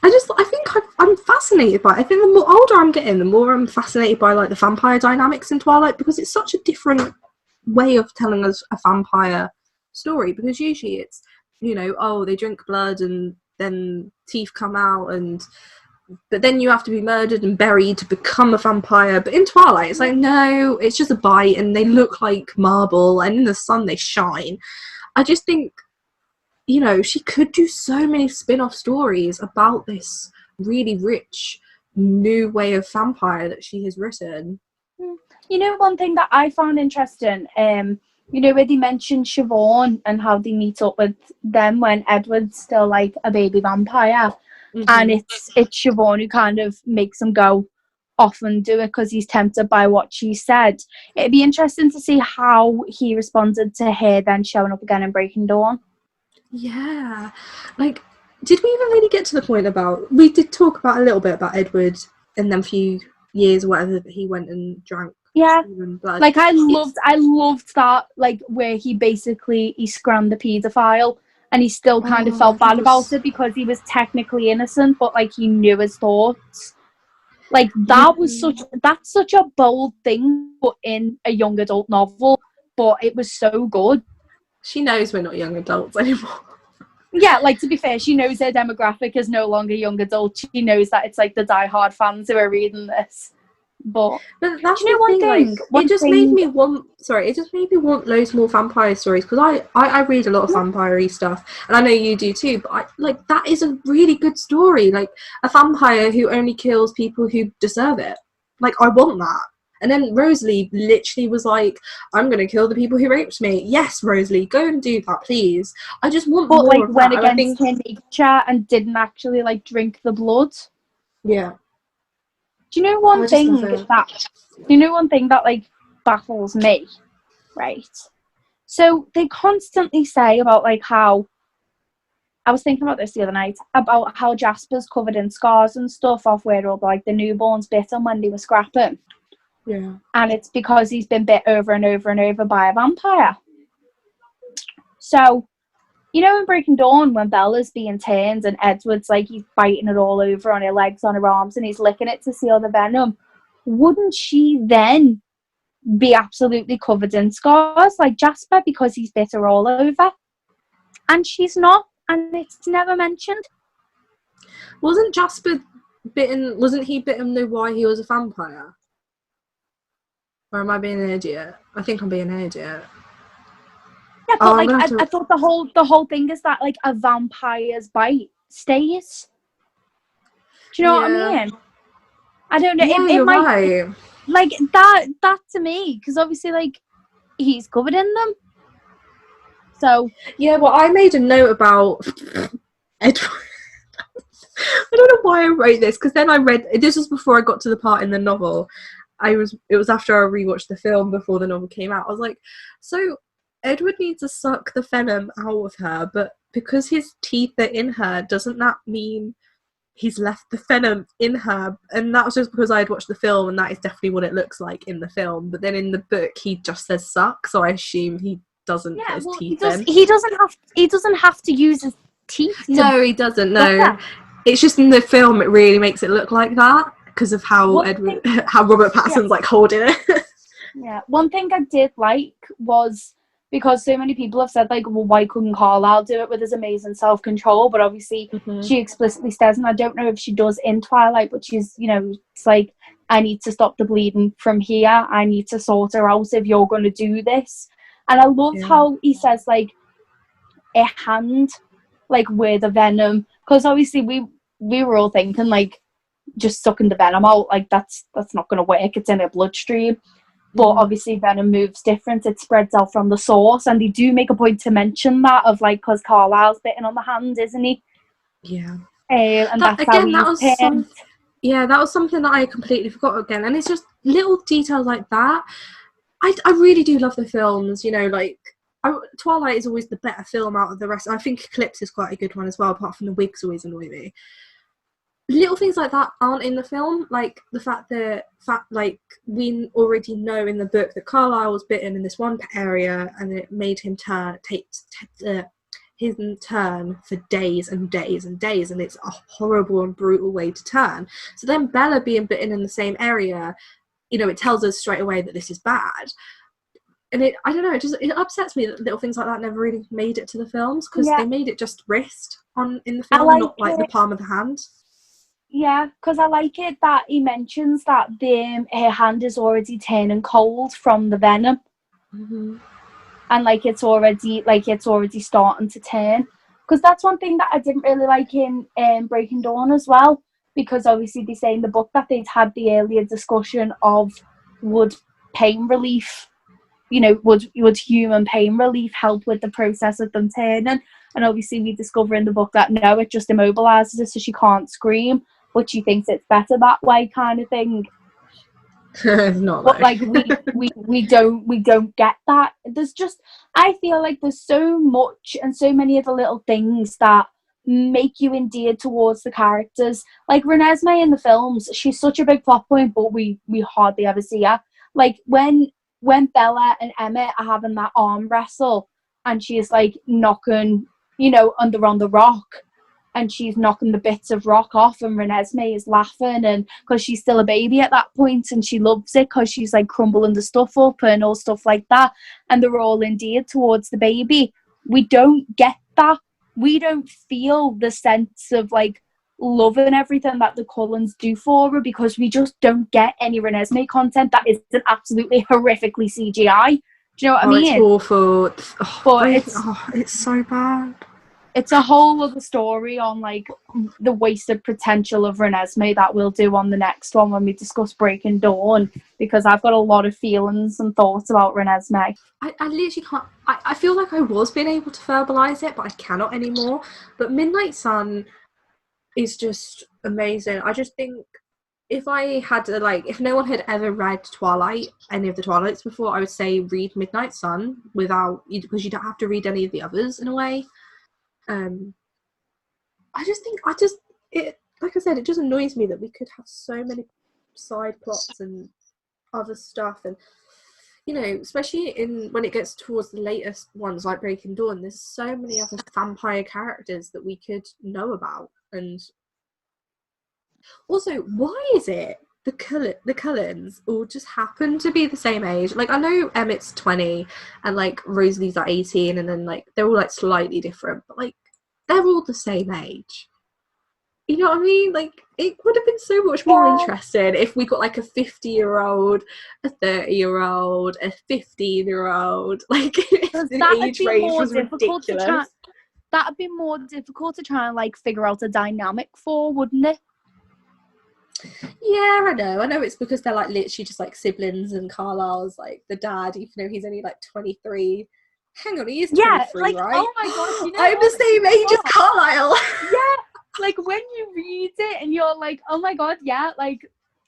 I think I'm fascinated by it. I think the more older I'm getting, the more I'm fascinated by like the vampire dynamics in Twilight, because it's such a different way of telling us a vampire story. Because usually it's, you know, oh, they drink blood and then teeth come out, but then you have to be murdered and buried to become a vampire. But in Twilight, it's like, no, it's just a bite and they look like marble and in the sun they shine. I just think, you know, she could do so many spin-off stories about this really rich new way of vampire that she has written. You know, one thing that I found interesting, you know, where they mentioned Siobhan and how they meet up with them when Edward's still like a baby vampire. And it's Siobhan who kind of makes him go off and do it because he's tempted by what she said. It'd be interesting to see how he responded to her then showing up again in Breaking Dawn. Yeah. Like, did we even really get to the point about... We did talk about a little bit about Edward and then a few years or whatever that he went and drank. Yeah. Like, I loved that, like, where he scrammed the paedophile and he still kind of felt bad about it because he was technically innocent, but, like, he knew his thoughts. Like, that's such a bold thing put in a young adult novel, but it was so good. She knows we're not young adults anymore. Yeah, like, to be fair, she knows her demographic is no longer young adults. She knows that it's like the diehard fans who are reading this. But that's you know one thing. Like, it just made me want loads more vampire stories, because I read a lot of vampire-y stuff, and I know you do too. But that is a really good story. Like a vampire who only kills people who deserve it. Like, I want that. And then Rosalie literally was like, I'm going to kill the people who raped me. Yes, Rosalie, go and do that, please. I just want more like, of went that. against her nature and didn't actually, like, drink the blood. Yeah. Do you know one thing that, like, baffles me? Right. So they constantly say about, like, how... I was thinking about this the other night, about how Jasper's covered in scars and stuff off where all, like, the newborns bit him when they were scrapping. Yeah. And it's because he's been bit over and over and over by a vampire. So, you know, in Breaking Dawn, when Bella's being turned and Edward's like, he's biting it all over on her legs, on her arms, and he's licking it to seal the venom, wouldn't she then be absolutely covered in scars like Jasper because he's bit her all over? And she's not, and it's never mentioned. Wasn't Jasper bitten? Wasn't he bitten? Know why he was a vampire? Or am I being an idiot? I think I'm being an idiot. Yeah, but I thought the whole thing is that, like, a vampire's bite stays. Do you know what I mean? I don't know. Yeah, it might, right. Like, that to me, because obviously, like, he's covered in them. So yeah, well, I made a note about Edward. I don't know why I wrote this, because then I read, this was before I got to the part in the novel. It was after I rewatched the film before the novel came out. I was like, so Edward needs to suck the venom out of her, but because his teeth are in her, doesn't that mean he's left the venom in her? And that was just because I had watched the film, and that is definitely what it looks like in the film. But then in the book, he just says suck, so I assume he doesn't put his teeth in. He doesn't have to use his teeth. No, he doesn't. No, it's just in the film it really makes it look like that because of how how Robert Pattinson's like holding it. Yeah, one thing I did like was, because so many people have said like, well, why couldn't Carlisle do it with his amazing self-control? But obviously she explicitly says, and I don't know if she does in Twilight, but she's, you know, it's like, I need to stop the bleeding from here. I need to sort her out if you're going to do this. And I love how he says like a hand, like with the venom, because obviously we were all thinking like just sucking the venom out, like that's not going to work. It's in a bloodstream. But obviously venom moves different. It spreads out from the source, and they do make a point to mention that of like, because Carlisle's bitten on the hand, isn't he? Yeah. And that's again, that was something that I completely forgot again. And it's just little details like that. I really do love the films, you know, like Twilight is always the better film out of the rest. I think Eclipse is quite a good one as well, apart from the wigs always annoy me. Little things like that aren't in the film, like the fact like we already know in the book that Carlisle was bitten in this one area, and it made him take his turn for days and days and days, and it's a horrible and brutal way to turn. So then Bella being bitten in the same area, you know, it tells us straight away that this is bad. And I don't know, it upsets me that little things like that never really made it to the films, because they made it just wrist in the film, not like the palm of the hand. Yeah, because I like it that he mentions that her hand is already turning cold from the venom, and like it's already starting to turn. Because that's one thing that I didn't really like in Breaking Dawn as well, because obviously they say in the book that they'd had the earlier discussion of, would pain relief, you know, would human pain relief help with the process of them turning? And obviously we discover in the book that no, it just immobilizes her so she can't scream, but she thinks it's better that way, kind of thing. Not but like we don't get that. I feel like there's so much and so many of the little things that make you endeared towards the characters. Like Renesmee in the films, she's such a big plot point, but we hardly ever see her. Like when Bella and Emmett are having that arm wrestle, and she's like knocking, you know, under on the rock, and she's knocking the bits of rock off, and Renesmee is laughing, and because she's still a baby at that point, and she loves it because she's like crumbling the stuff up and all stuff like that, and they're all endeared towards the baby. We don't get that. We don't feel the sense of like love and everything that the Cullens do for her, because we just don't get any Renesmee content that isn't absolutely horrifically CGI. Do you know what I mean? It's awful. It's so bad. It's a whole other story on like the wasted potential of Renesmee that we'll do on the next one when we discuss Breaking Dawn, because I've got a lot of feelings and thoughts about Renesmee. I literally can't. I feel like I was being able to verbalise it, but I cannot anymore. But Midnight Sun is just amazing. I just think if I had to, like, if no one had ever read Twilight, any of the Twilights before, I would say read Midnight Sun because you don't have to read any of the others in a way. Like I said, it just annoys me that we could have so many side plots and other stuff, and you know, especially when it gets towards the latest ones like Breaking Dawn, there's so many other vampire characters that we could know about. And also, why is it the Cullens all just happen to be the same age? Like, I know Emmett's 20 and like Rosalie's like 18, and then like they're all like slightly different, but like they're all the same age. You know what I mean? Like, it would have been so much more interesting if we got like a 50-year-old, a 30-year-old, a 15-year-old. Like, the age range was ridiculous. That'd be more difficult to try and like figure out a dynamic for, wouldn't it? Yeah, I know it's because they're like literally just like siblings, and Carlisle's like the dad, even though he's only like 23. hang on, he is 23, like, right? oh my god, you know I'm the same age as Carlisle. Yeah, like when you read it and you're like, oh my god, yeah, like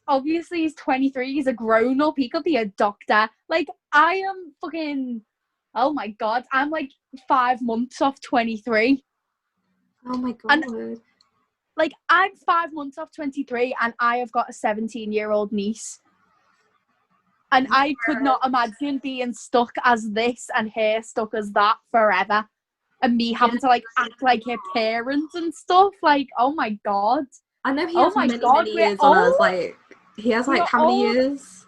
obviously he's 23, he's a grown up, he could be a doctor. Like, I am fucking, oh my god, I'm like 5 months off 23. Oh my god. And like, I'm 5 months off 23 and I have got a 17-year-old niece. And I could not imagine being stuck as this and her stuck as that forever. And me having to like act like her parents and stuff. Like, oh my god. I know he has many years on us. Like, he has like how many years?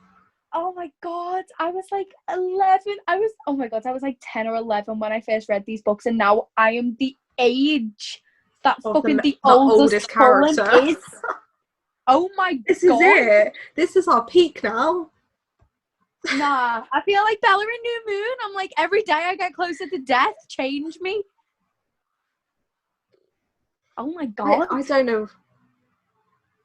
Oh my god. I was like 11. I was like 10 or 11 when I first read these books, and now I am the age that fucking the oldest character is. Oh my god. This is it. This is our peak now. Nah, I feel like Bella in New Moon. I'm like, every day I get closer to death, change me. Oh my god. I don't know.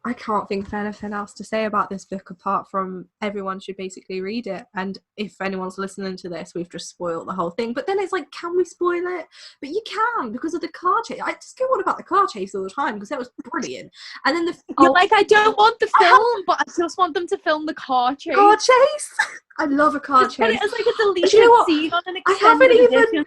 I can't think of anything else to say about this book apart from everyone should basically read it. And if anyone's listening to this, we've just spoiled the whole thing. But then it's like, can we spoil it? But you can, because of the car chase. I just go on about the car chase all the time because that was brilliant. And then you're like, I don't want the film, but I just want them to film the car chase. Car chase? I love a car chase. Put it as like a deleted scene on an extended edition.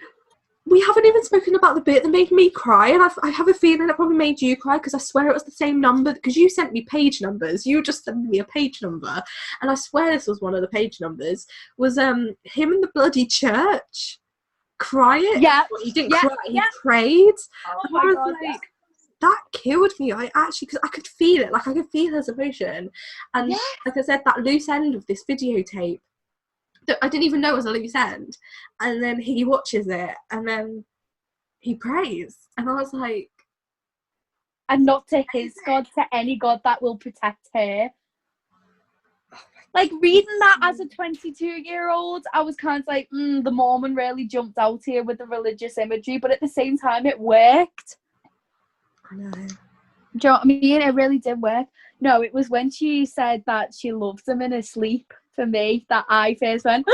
We haven't even spoken about the bit that made me cry, and I have a feeling it probably made you cry because I swear it was the same number, because you sent me page numbers. You just sent me a page number, and I swear this was one of the page numbers. Was him in the bloody church crying? Yeah, well, he didn't cry. He prayed. Oh my god! Like, that killed me. I actually, because I could feel it. Like, I could feel his emotion, and like I said, that loose end of this videotape. I didn't even know it was a loose end, and then he watches it and then he prays, and I was like, and not to his god, to any god that will protect her. Like, reading that as a 22-year-old, I was kind of like, the Mormon really jumped out here with the religious imagery, but at the same time it worked. I know. Do you know what I mean? It really did work. No, it was when she said that she loved him in his sleep, for me, that I first went,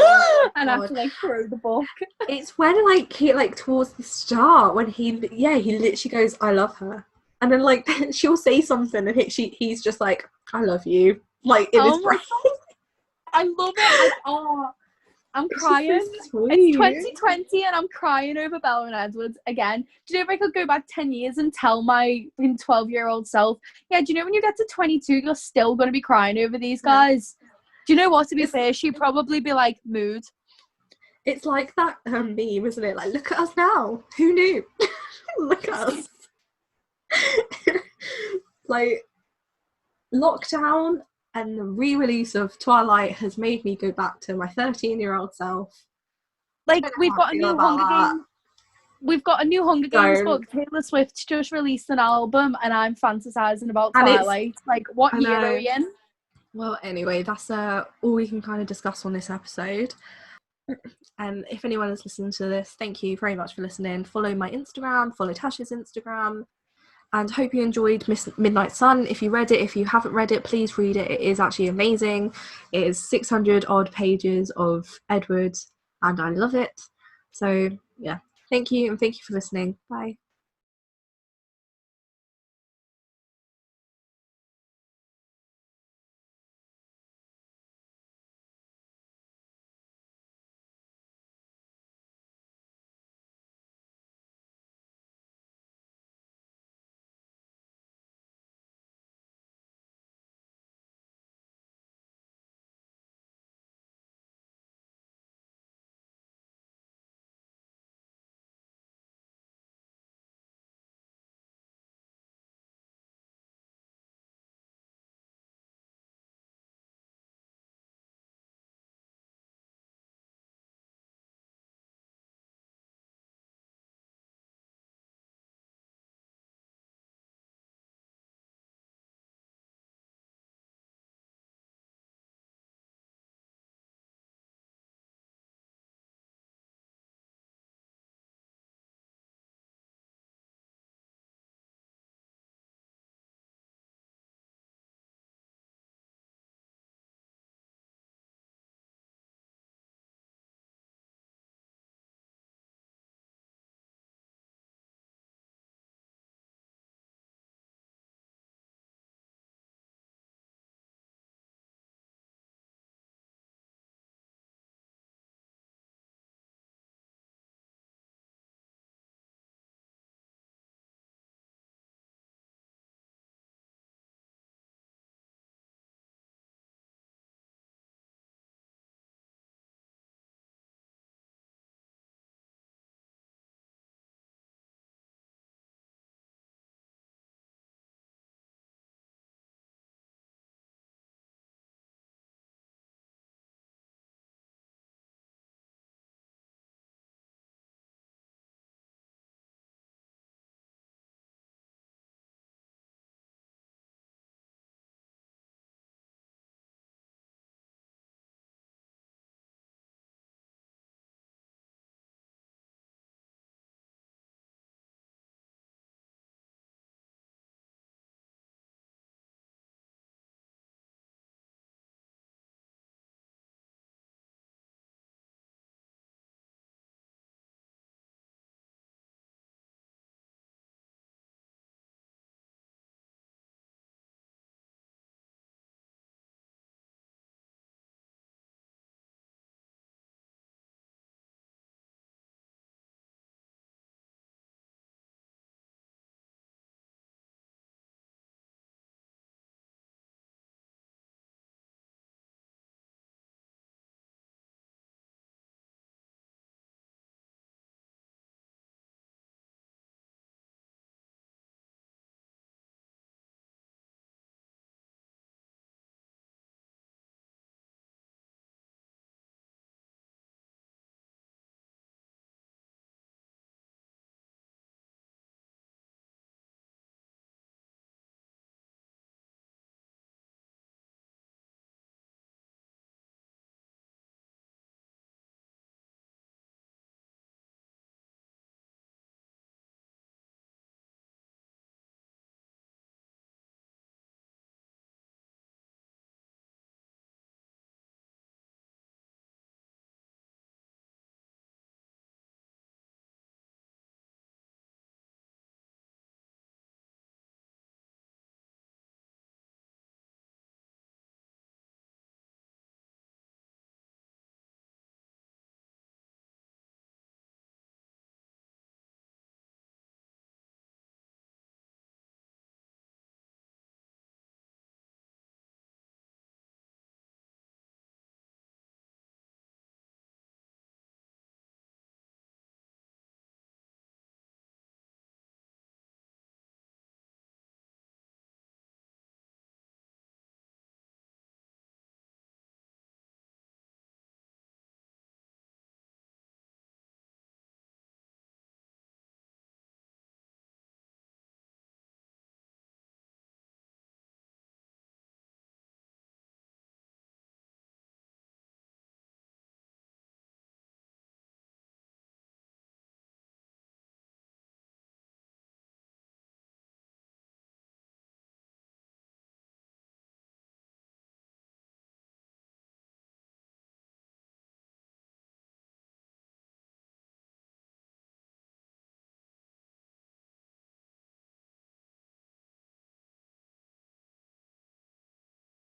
and I had to like throw the book. It's when like he like towards the start when he literally goes, I love her, and then like she'll say something and he's just like, I love you, like in his brain. I love it. I'm crying. So it's 2020 and I'm crying over Bella and Edward again. Do you know, if I could go back 10 years and tell my 12-year-old self, do you know, when you get to 22, you're still going to be crying over these guys? Do you know what, to be fair, she'd probably be like, mood. It's like that meme, isn't it? Like, look at us now. Who knew? Look at us. Like, lockdown and the re-release of Twilight has made me go back to my 13-year-old self. Like, we've got a new Hunger Games book. Taylor Swift just released an album and I'm fantasizing about Twilight. Like, what year are we in? Well, anyway, that's all we can kind of discuss on this episode. And if anyone is listening to this, thank you very much for listening. Follow my Instagram, follow Tasha's Instagram, and hope you enjoyed Midnight Sun. If you read it, if you haven't read it, please read it. It is actually amazing. It is 600 odd pages of Edward, and I love it. So, yeah, thank you, and thank you for listening. Bye.